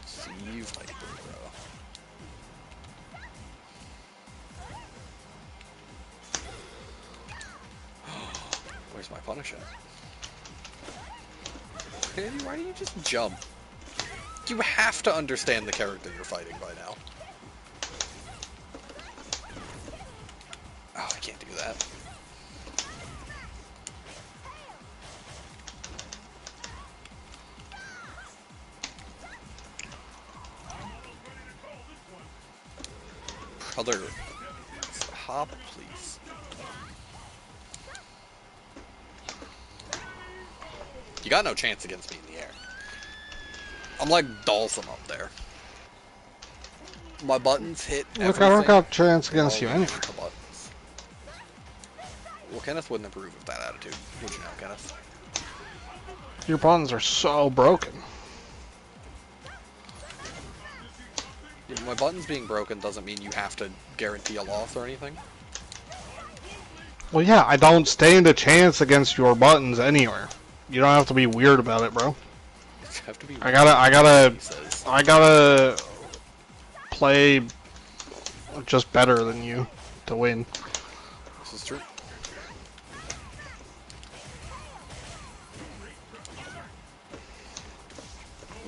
See, Viper, bro. Where's my punish at? Why do you just jump? You have to understand the character you're fighting by now. Oh, I can't do that. Brother, hop, please. You got no chance against me in the air. I'm like Dalsum up there. My buttons hit everything. Look, I don't got a chance against you anyway. Buttons. Well, Kenneth wouldn't approve of that attitude. Would you know, Kenneth? Your buttons are so broken. My buttons being broken doesn't mean you have to guarantee a loss or anything. Well, yeah, I don't stand a chance against your buttons anywhere. You don't have to be weird about it, bro. You have to be. I gotta play just better than you to win. This is true.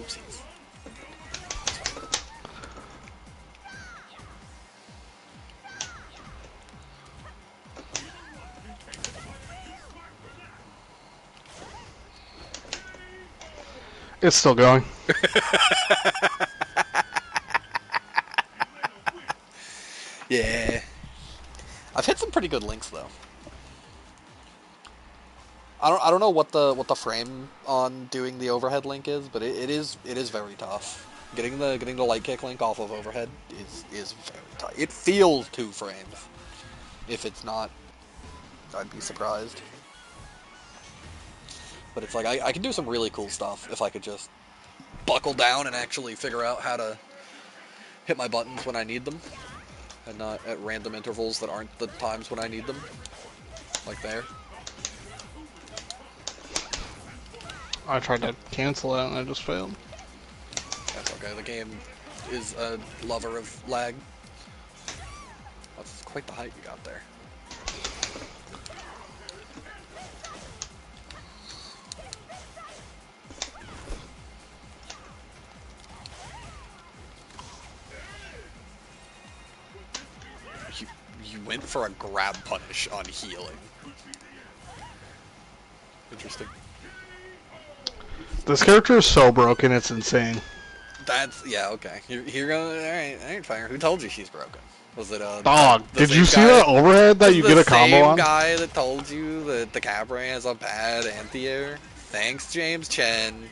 Oopsies. It's still going. Yeah. I've hit some pretty good links though. I don't know what the frame on doing the overhead link is, but it is very tough. Getting the light kick link off of overhead is very tough. It feels 2 frames. If it's not, I'd be surprised. But it's like I can do some really cool stuff if I could just buckle down and actually figure out how to hit my buttons when I need them, and not at random intervals that aren't the times when I need them. Like there. I tried to cancel it and I just failed. That's okay, the game is a lover of lag. That's quite the height you got there. You went for a grab punish on healing. Interesting. This character is so broken, it's insane. That's, yeah, okay. You're going, alright, fire. Who told you she's broken? Was it, Dog, the did same you see guy, that overhead that you get a combo on? the same guy that told you that the Cabaret has a bad anti-air? Thanks, James Chen.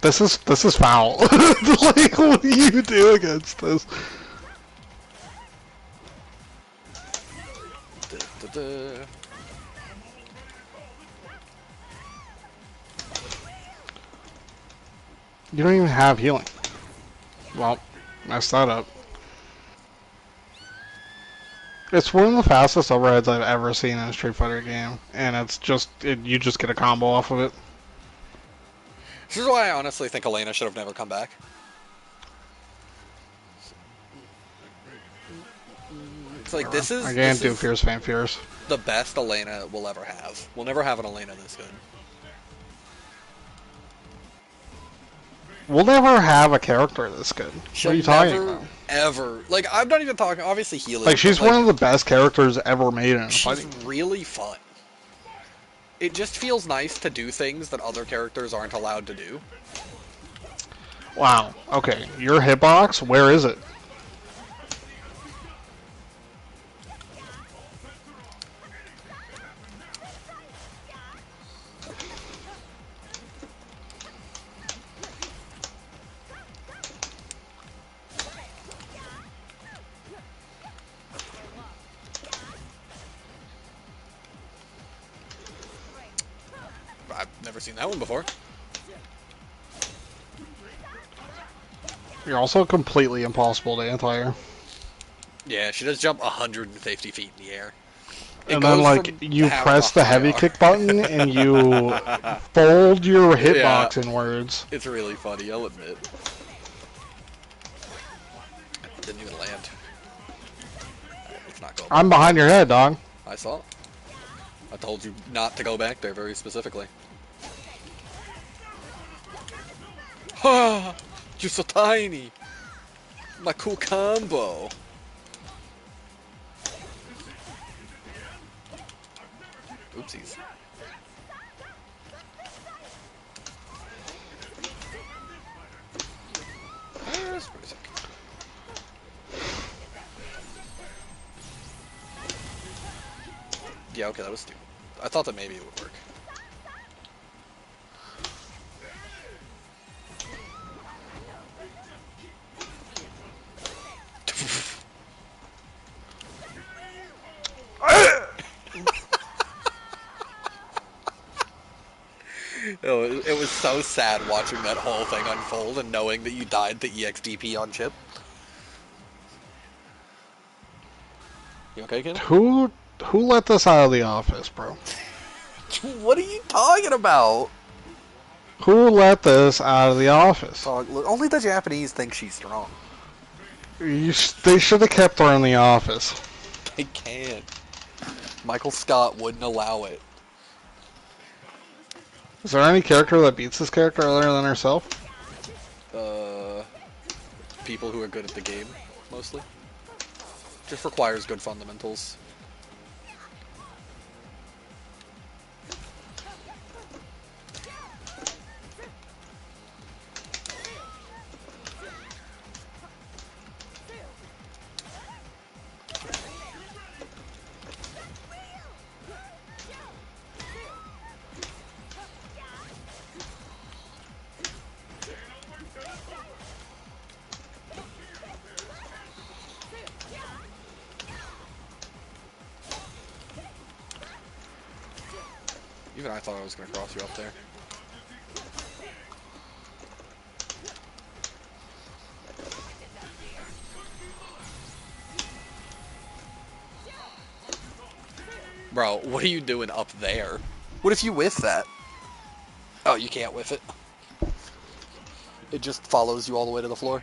This is foul. Like, what do you do against this? You don't even have healing. Well, messed that up. It's one of the fastest overheads I've ever seen in a Street Fighter game, and it's just you just get a combo off of it. This is why I honestly think Elena should have never come back. It's like this is I can't do Fierce Fan Fierce. The best Elena we'll ever have. We'll never have an Elena this good. We'll never have a character this good. What are you talking about? Ever. Like, I'm not even talking, obviously healing. Like, she's one of the best characters ever made in a fighting. She's really fun. It just feels nice to do things that other characters aren't allowed to do. Wow. Okay, your hitbox, where is it? Never seen that one before. You're also completely impossible to anti-air. Yeah, she does jump 150 feet in the air. It And then, goes like, from you having a press the high heavy R. kick button and you fold your Yeah, hitbox inwards. it's really funny, I'll admit. Didn't even land. Alright, let's not go I'm back there. behind your head, dog. I saw. I told you not to go back there very specifically. Ha! You're so tiny! My cool combo! Oopsies. That's pretty sick. Yeah, okay, that was stupid. I thought that maybe it would work. Oh, it was so sad watching that whole thing unfold and knowing that you died to EXDP on chip. You okay, kid? Who let this out of the office, bro? What are you talking about? Who let this out of the office? Only the Japanese think she's strong. They should have kept her in the office. They can't. Michael Scott wouldn't allow it. Is there any character that beats this character other than herself? People who are good at the game, mostly. Just requires good fundamentals. Even I thought I was going to cross you up there. Bro, what are you doing up there? What if you whiff that? Oh, you can't whiff it. It just follows you all the way to the floor.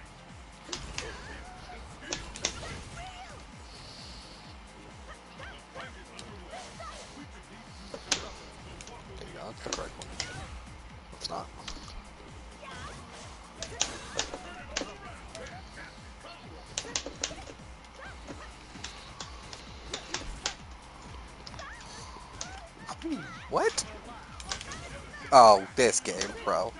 There you go, that's the correct one. It's not. What? Oh, this game, bro.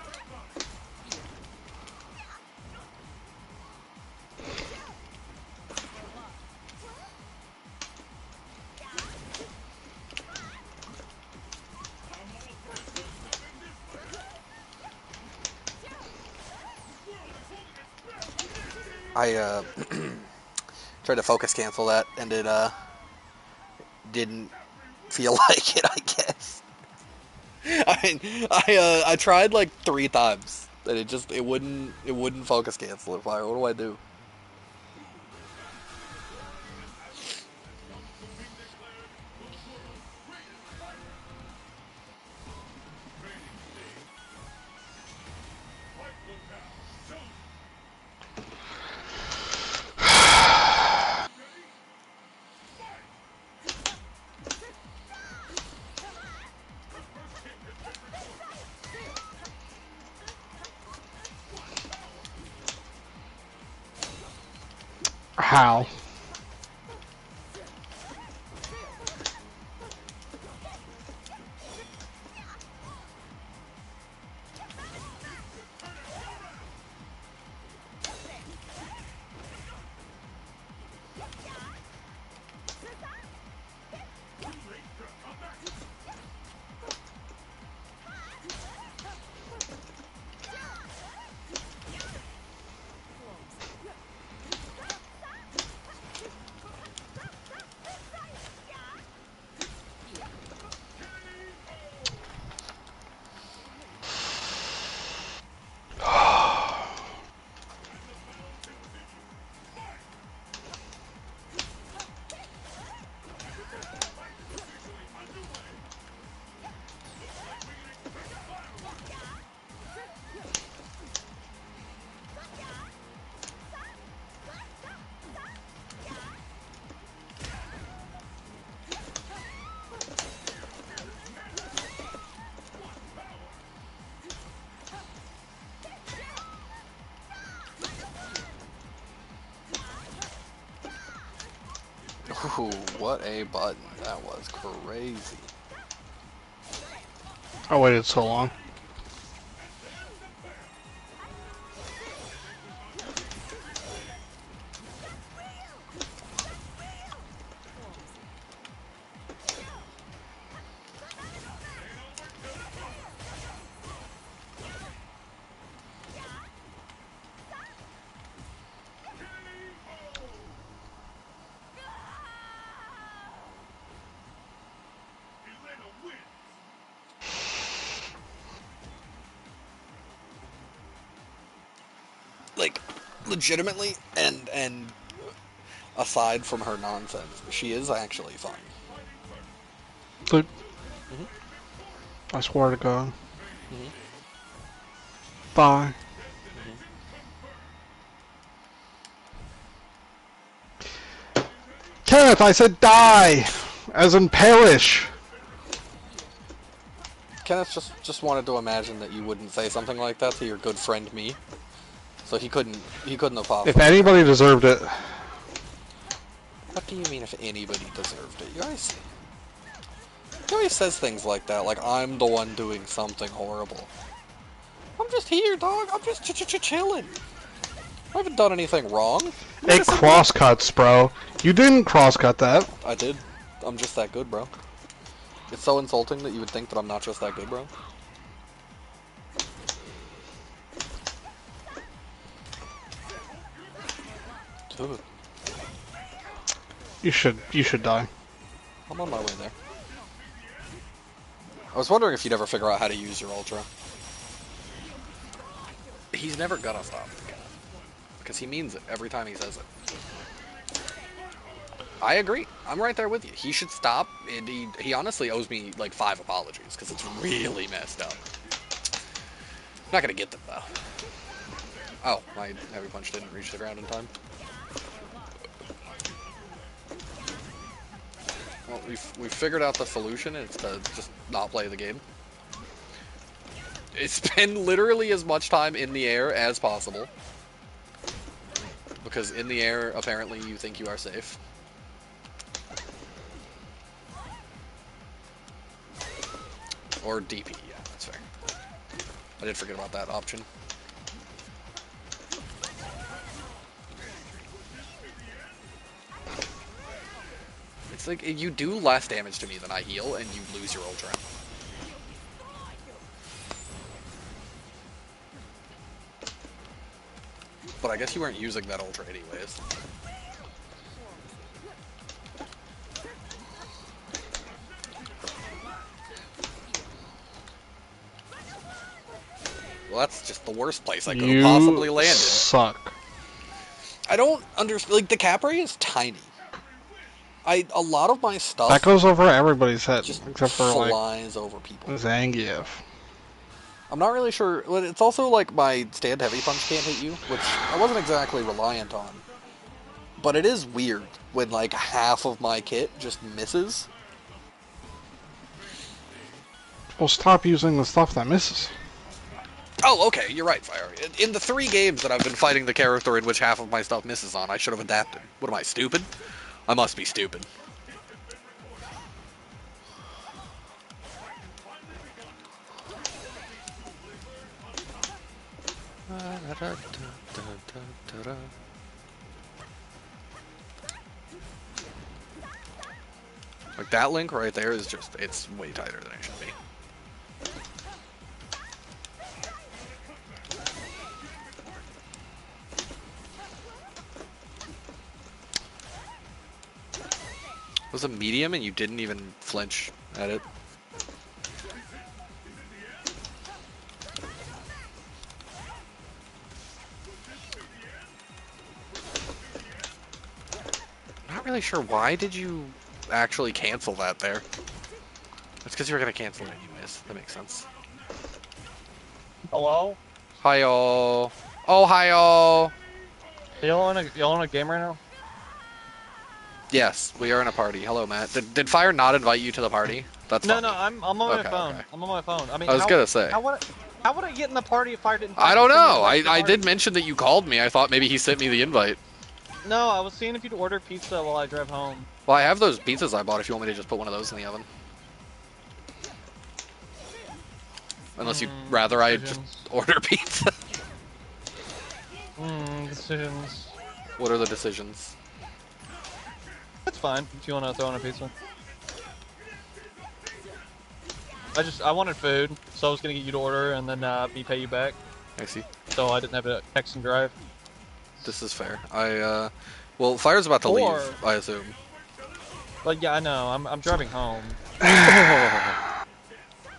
I tried to focus cancel that, and it didn't feel like it, I guess. I tried like 3 times, and it wouldn't focus cancel it. Fire. What do I do? How? Ooh, what a button. That was crazy. I waited so long. Like, legitimately, and aside from her nonsense, she is actually fun. Dude, Hmm. I swear to God. Hmm. Die. Hmm. Kenneth, I said die! As in perish! Kenneth just wanted to imagine that you wouldn't say something like that to your good friend me, so he couldn't have If possibly heard anybody it. deserved it. What do you mean if anybody deserved it? He always says things like that, like I'm the one doing something horrible. I'm just here, dog. I'm just chilling. I haven't done anything wrong. I'm It innocent man. crosscuts, bro. You didn't crosscut that. I did. I'm just that good, bro. It's so insulting that you would think that I'm not just that good, bro. Dude, You should die. I'm on my way there. I was wondering if you'd ever figure out how to use your ultra. He's never gonna stop, because he means it every time he says it. I agree. I'm right there with you. He should stop, and he honestly owes me like 5 apologies, because it's really messed up. Not gonna get them, though. Oh, my heavy punch didn't reach the ground in time. Well, we've figured out the solution. It's to just not play the game. Spend literally as much time in the air as possible. Because in the air, apparently, you think you are safe. Or DP, yeah, that's fair. I did forget about that option. It's like, you do less damage to me than I heal, and you lose your ultra. But I guess you weren't using that ultra anyways. Well, that's just the worst place I could have You possibly landed. suck. I don't understand. Like, the cap ray is tiny. A lot of my That stuff goes over everybody's head, just except for, like, flies over people. Zangief. I'm not really sure. Well, it's also like my stand heavy punch can't hit you, which I wasn't exactly reliant on. But it is weird when like half of my kit just misses. Well, stop using the stuff that misses. Oh, okay, you're right, Fire. In the 3 games that I've been fighting the character in which half of my stuff misses on, I should have adapted. What am I, stupid? I must be stupid. Like, that link right there is just, it's way tighter than it should be. It was a medium and you didn't even flinch at it. Not really sure why did you actually cancel that there. That's because you were going to cancel it anyways. That makes sense. Hello? Hi-yo. Oh, hi-yo. Y'all on a game right now? Yes, we are in a party. Hello, Matt. Did Fire not invite you to the party? That's No, fine. no, I'm on my Okay, phone. okay. I'm on my phone. I mean, I was gonna say. how would I get in the party if I didn't? I don't send me the know. link to the I party? did mention that you called me. I thought maybe he sent me the invite. No, I was seeing if you'd order pizza while I drive home. Well, I have those pizzas I bought if you want me to just put one of those in the oven. Unless you'd rather I just Decisions. order pizza. Decisions. What are the decisions? That's fine if you want to throw in a pizza. I wanted food, so I was gonna get you to order and then me pay you back. I see. So I didn't have to text and drive. This is fair. Well, Fire's about to leave, Or- I assume. But yeah, I know. I'm driving home.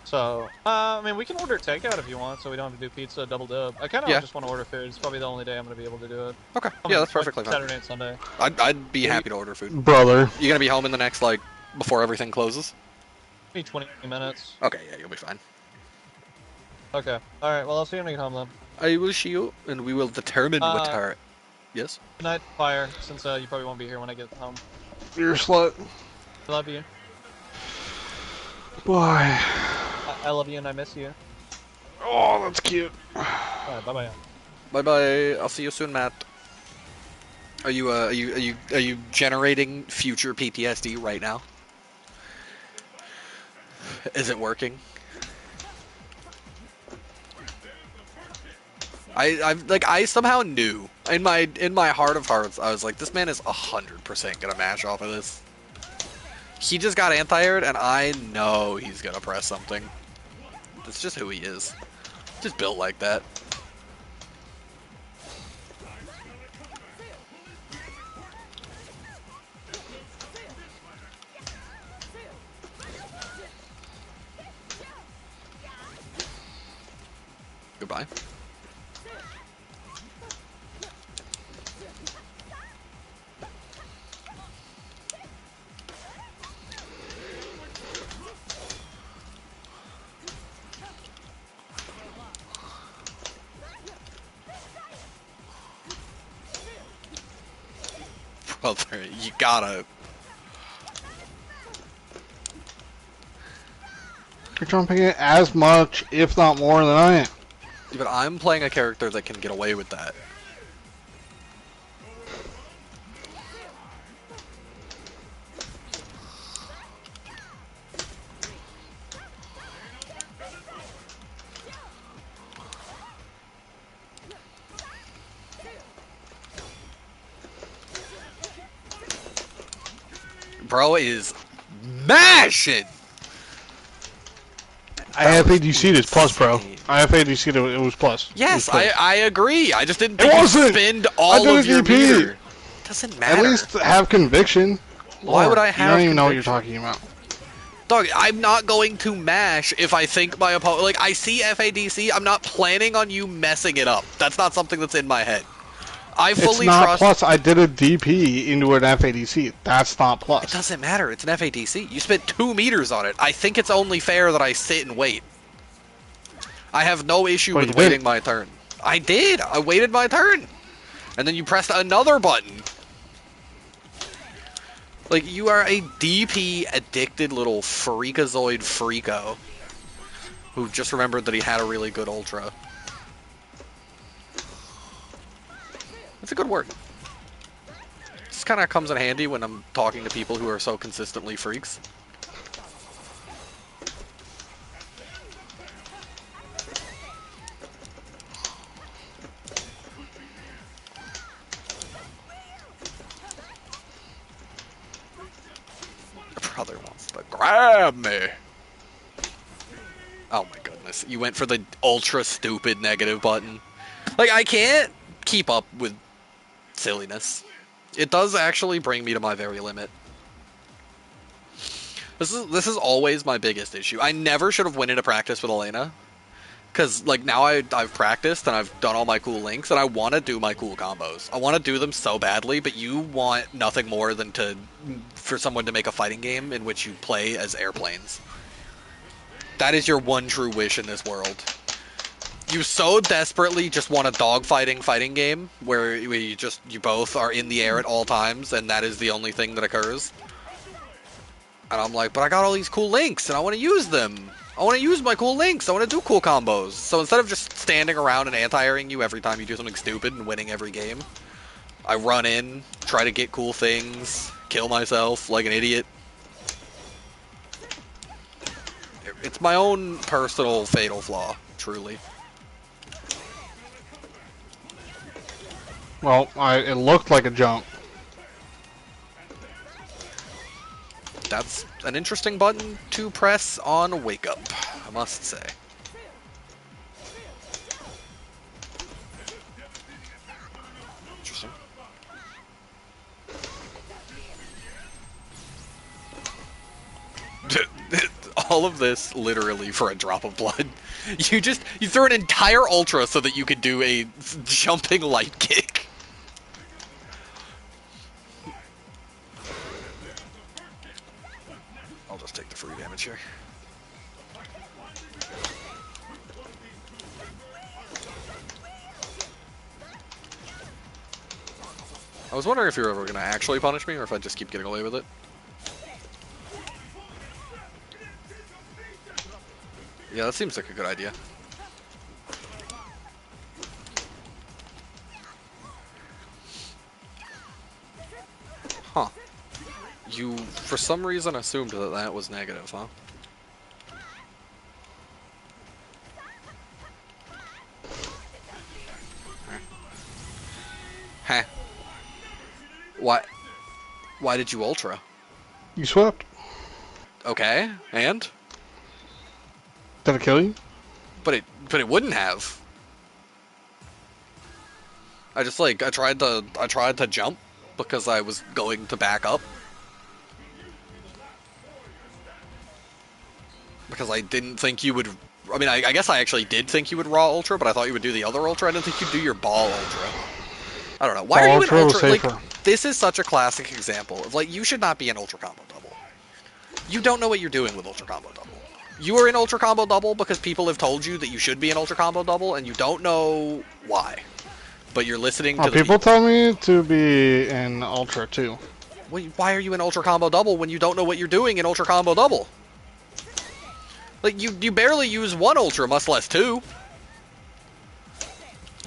So, I mean, we can order takeout if you want, so we don't have to do pizza double dip. I kind of Yeah. just want to order food. It's probably the only day I'm gonna be able to do it. Okay. I Yeah, mean, that's perfectly like fine. Saturday and Sunday. I'd be happy to order food. Brother. You gonna be home in the next, like, before everything closes? Maybe 20 minutes. Okay, yeah, you'll be fine. Okay. All right. Well, I'll see you when I get home then. I will see you, and we will determine what Uh, her... Yes? Good night, Fire. Since you probably won't be here when I get home. You're a slut. I love you. Boy. I love you and I miss you. Oh, that's cute. All right. Bye bye. Bye-bye. I'll see you soon, Matt. Are you generating future PTSD right now? Is it working? I somehow knew in my heart of hearts, I was like, this man is 100% gonna mash off of this. He just got anti-aired, and I know he's gonna press something. That's just who he is. Just built like that. Goodbye. Brother, you gotta. You're jumping it as much, if not more, than I am. But I'm playing a character that can get away with that. Bro is mashing! I have ADC this plus, bro. I have ADC that it was plus. Yes, It was plus. I agree. I just didn't It think you wasn't! spend I all did of a your DP. meter. Doesn't matter. At least have conviction. Why would I You have don't even know what you're conviction? talking about. Dog, I'm not going to mash if I think my opponent... Like, I see FADC, I'm not planning on you messing it up. That's not something that's in my head. I It's fully not trust... plus. I did a DP into an FADC. That's not It plus. doesn't matter, it's an FADC. You spent 2 meters on it. I think it's only fair that I sit and wait. I have no issue But with you waiting didn't. my turn. I did! I waited my turn! And then you pressed another button. Like, you are a DP addicted little freakazoid freako who just remembered that he had a really good ultra. That's a good word. This kind of comes in handy when I'm talking to people who are so consistently freaks. Brother wants to grab me. Oh my goodness. You went for the ultra stupid negative button. Like, I can't keep up with silliness. It does actually bring me to my very limit. This is always my biggest issue. I never should have went into practice with Elena. Because, like, now I've practiced and I've done all my cool links, and I want to do my cool combos. I want to do them so badly, but you want nothing more than for someone to make a fighting game in which you play as airplanes. That is your one true wish in this world. You so desperately just want a dogfighting fighting game where you both are in the air at all times, and that is the only thing that occurs. And I'm like, but I got all these cool links, and I want to use them. I want to use my cool links. I want to do cool combos. So instead of just standing around and anti-airing you every time you do something stupid and winning every game, I run in, try to get cool things, kill myself like an idiot. It's my own personal fatal flaw, truly. Well, it looked like a jump. That's an interesting button to press on Wake Up, I must say. Interesting. All of this literally for a drop of blood. You threw an entire ultra so that you could do a jumping light kick. I'll just take the free damage here. I was wondering if you were ever going to actually punish me or if I'd just keep getting away with it. Yeah, that seems like a good idea. Huh. You, for some reason, assumed that that was negative, huh? Huh. Why? Why did you ultra? You swept. Okay, and? Did it kill you? But it wouldn't have. I tried to jump because I was going to back up. Because I didn't think you would. I mean, I guess I actually did think you would raw ultra, but I thought you would do the other ultra. I didn't think you'd do your ball ultra. I don't know. Why Ball are you ultra an was ultra? Like, safer. this is such a classic example of like you should not be an ultra combo double. You don't know what you're doing with ultra combo double. You are in ultra combo double because people have told you that you should be an ultra combo double, and you don't know why. But you're listening to the People tell me to be in Ultra too. Why are you in ultra combo double when you don't know what you're doing in ultra combo double? Like you barely use one ultra, much less two.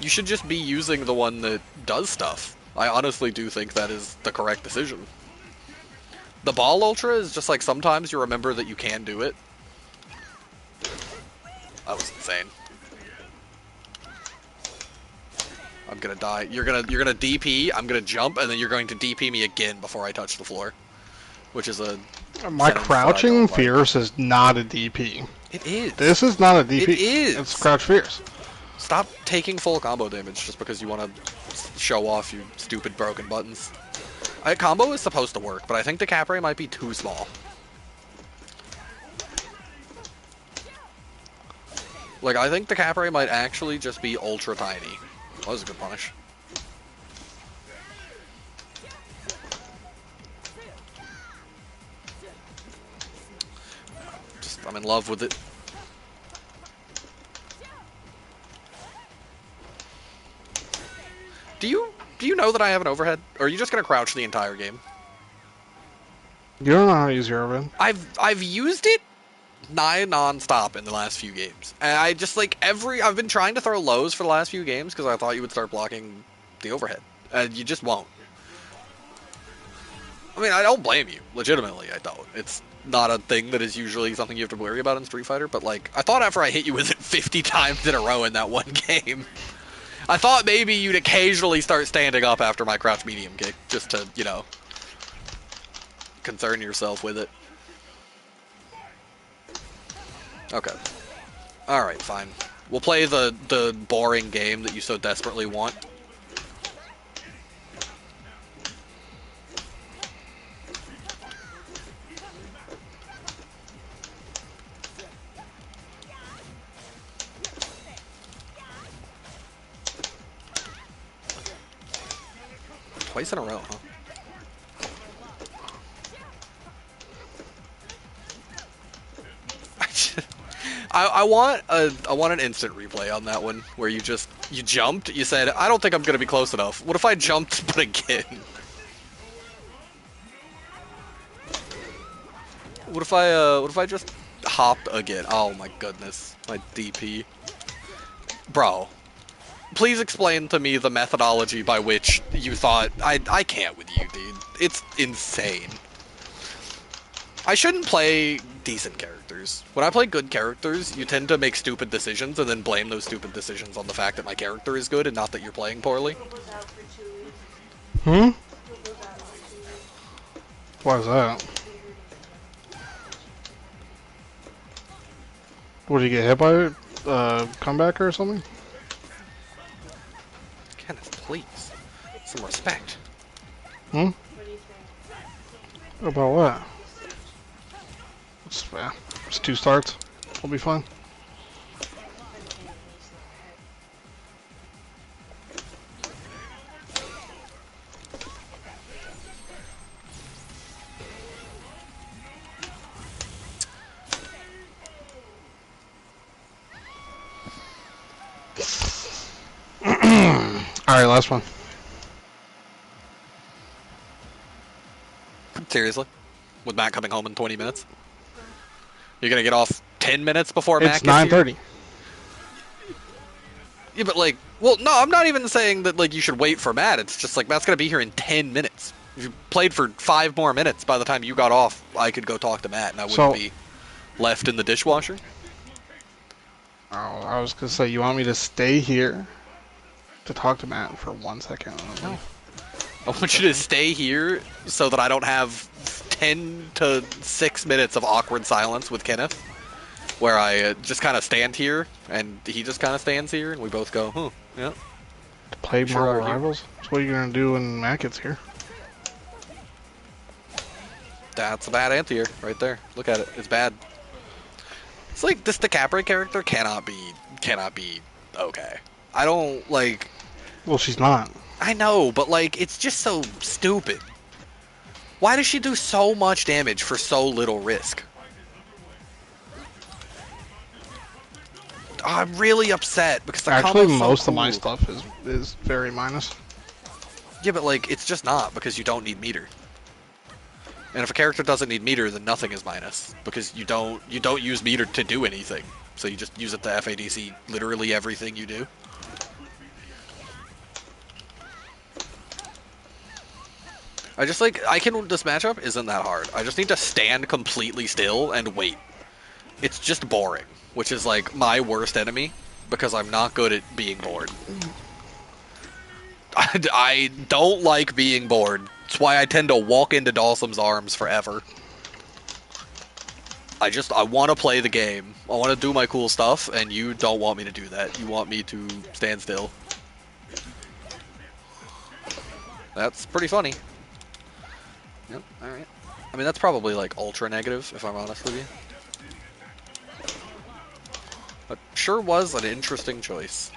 You should just be using the one that does stuff. I honestly do think that is the correct decision. The ball ultra is just like sometimes you remember that you can do it. That was insane. I'm gonna die. You're gonna DP, I'm gonna jump, and then you're going to DP me again before I touch the floor. Which is a My sentence that I crouching don't like. fierce is not a DP. It is. This is not a DP. It is. It's crouch fierce. Stop taking full combo damage just because you want to show off your stupid broken buttons. A combo is supposed to work, but I think the cap ray might be too small. Like, I think the cap ray might actually just be ultra tiny. That was a good punish. I'm in love with it. Do you know that I have an overhead? Or are you just gonna crouch the entire game? You don't know how to use your overhead. I've used it non-stop in the last few games. And I just I've been trying to throw lows for the last few games because I thought you would start blocking the overhead. And you just won't. I mean, I don't blame you. Legitimately, I don't. It's not a thing that is usually something you have to worry about in Street Fighter, but like, I thought after I hit you with it 50 times in a row in that one game, I thought maybe you'd occasionally start standing up after my crouch medium kick, just to, you know, concern yourself with it. Okay. Alright, fine. We'll play the boring game that you so desperately want. Twice in a row, huh? I want an instant replay on that one where you jumped, you said, I don't think I'm gonna be close enough. What if I jumped but again? What if I just hopped again? Oh my goodness. My DP. Bro. please explain to me the methodology by which you thought I can't with you, dude. It's insane. I shouldn't play decent characters. When I play good characters, you tend to make stupid decisions and then blame those stupid decisions on the fact that my character is good and not that you're playing poorly. Hmm? Why is that? What, did you get hit by it? Comeback or something? Kenneth, please. Some respect. Hmm? About what? It's 2 starts. We'll be fine. Alright, last one. Seriously? With Matt coming home in 20 minutes? You're gonna get off 10 minutes before Matt It's gets here? 9:30. Yeah, but like, well, no, I'm not even saying that like you should wait for Matt. It's just like Matt's gonna be here in 10 minutes. If you played for 5 more minutes, by the time you got off, I could go talk to Matt, and I wouldn't be left in the dishwasher. Oh, I was gonna say, you want me to stay here to talk to Matt for 1 second? No. I want you to stay here so that I don't have 10 to 6 minutes of awkward silence with Kenneth, where I just kind of stand here, and he just kind of stands here, and we both go, huh, yeah. To play Sure Marvel are you. Rivals? So what are you gonna do when Matt gets here? That's a bad anti-air right there. Look at it. It's bad. It's like this DiCaprio character cannot be okay. I don't like. Well, she's not. I know, but like it's just so stupid. Why does she do so much damage for so little risk? I'm really upset because the Actually, combo's so most cool. of my stuff is very minus. Yeah, but like it's just not because you don't need meter. And if a character doesn't need meter, then nothing is minus because you don't use meter to do anything. So you just use it to FADC literally everything you do. I just like this matchup isn't that hard. I just need to stand completely still and wait. It's just boring, which is like my worst enemy because I'm not good at being bored. I don't like being bored. That's why I tend to walk into Dawson's arms forever. I want to play the game. I want to do my cool stuff, and you don't want me to do that. You want me to stand still. That's pretty funny. Yep, alright. I mean, that's probably like ultra negative, if I'm honest with you. But sure was an interesting choice.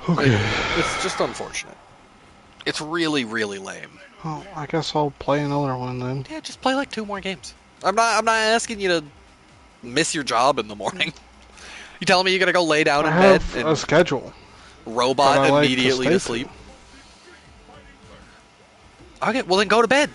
Okay. It's just unfortunate. It's really, really lame. Well, I guess I'll play another one then. Yeah, just play like 2 more games. I'm not asking you to miss your job in the morning. You telling me you're gonna go lay down I in bed have and a schedule. robot that I like to immediately stay to to. sleep? Okay, well then go to bed.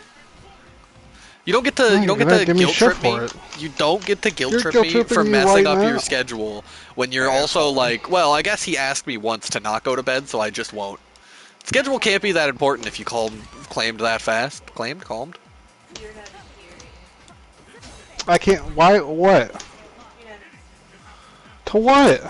You don't get to No, you're gonna give me guilt shit trip me. for it. You don't get to guilt You're trip guilt me tripping for me messing right up now. your schedule when you're also Asshole. like, well, I guess he asked me once to not go to bed, so I just won't. Schedule can't be that important if you claimed that fast. Calmed? I can't. Why? What? To what?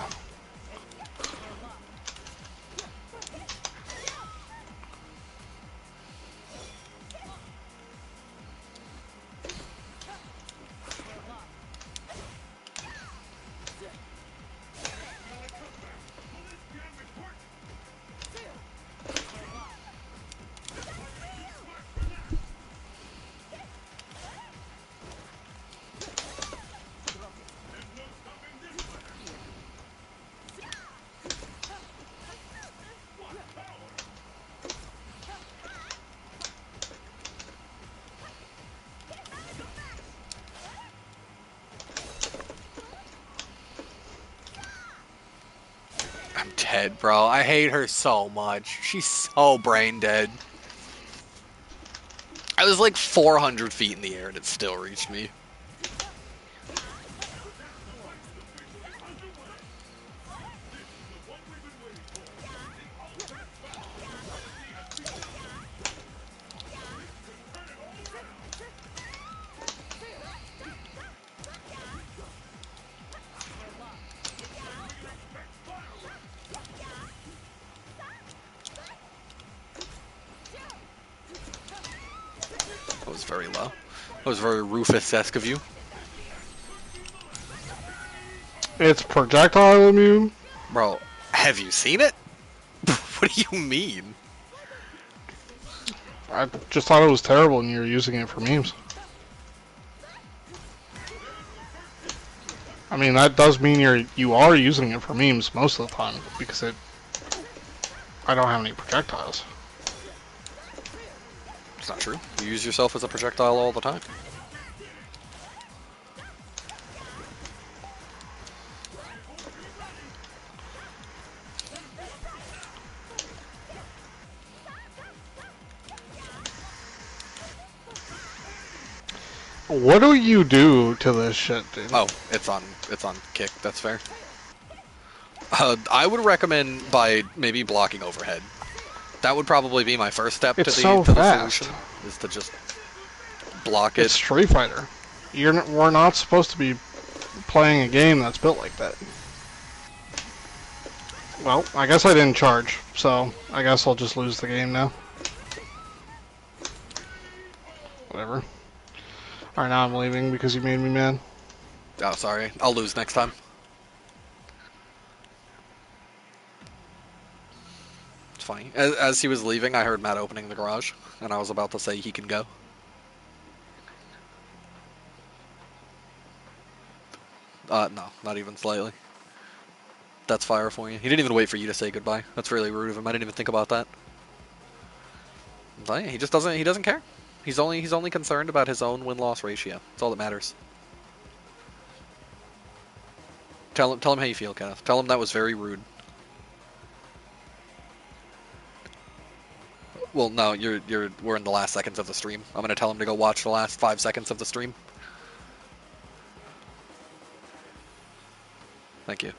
I'm dead, bro. I hate her so much. She's so brain dead. I was like 400 feet in the air and it still reached me. That was very low. That was very Rufus-esque of you. It's projectile immune. Bro, have you seen it? What do you mean? I just thought it was terrible and you were using it for memes. I mean, that does mean you are using it for memes most of the time because I don't have any projectiles. It's not true. You use yourself as a projectile all the time. What do you do to this shit, dude? Oh, it's on kick. That's fair. I would recommend by maybe blocking overhead. That would probably be my first step It's to so the fast. solution. Is to just block It's it. Street Fighter. We're not supposed to be playing a game that's built like that. Well, I guess I didn't charge, so I guess I'll just lose the game now. Whatever. Alright, now I'm leaving because you made me mad. Oh, sorry. I'll lose next time. It's funny. As he was leaving, I heard Matt opening the garage, and I was about to say he can go. No, not even slightly. That's fire for you. He didn't even wait for you to say goodbye. That's really rude of him. I didn't even think about that. But yeah, he just doesn't. He doesn't care. He's only concerned about his own win-loss ratio. That's all that matters. Tell him how you feel, Kenneth. Tell him that was very rude. Well, no, we're in the last seconds of the stream. I'm gonna tell him to go watch the last 5 seconds of the stream. Thank you.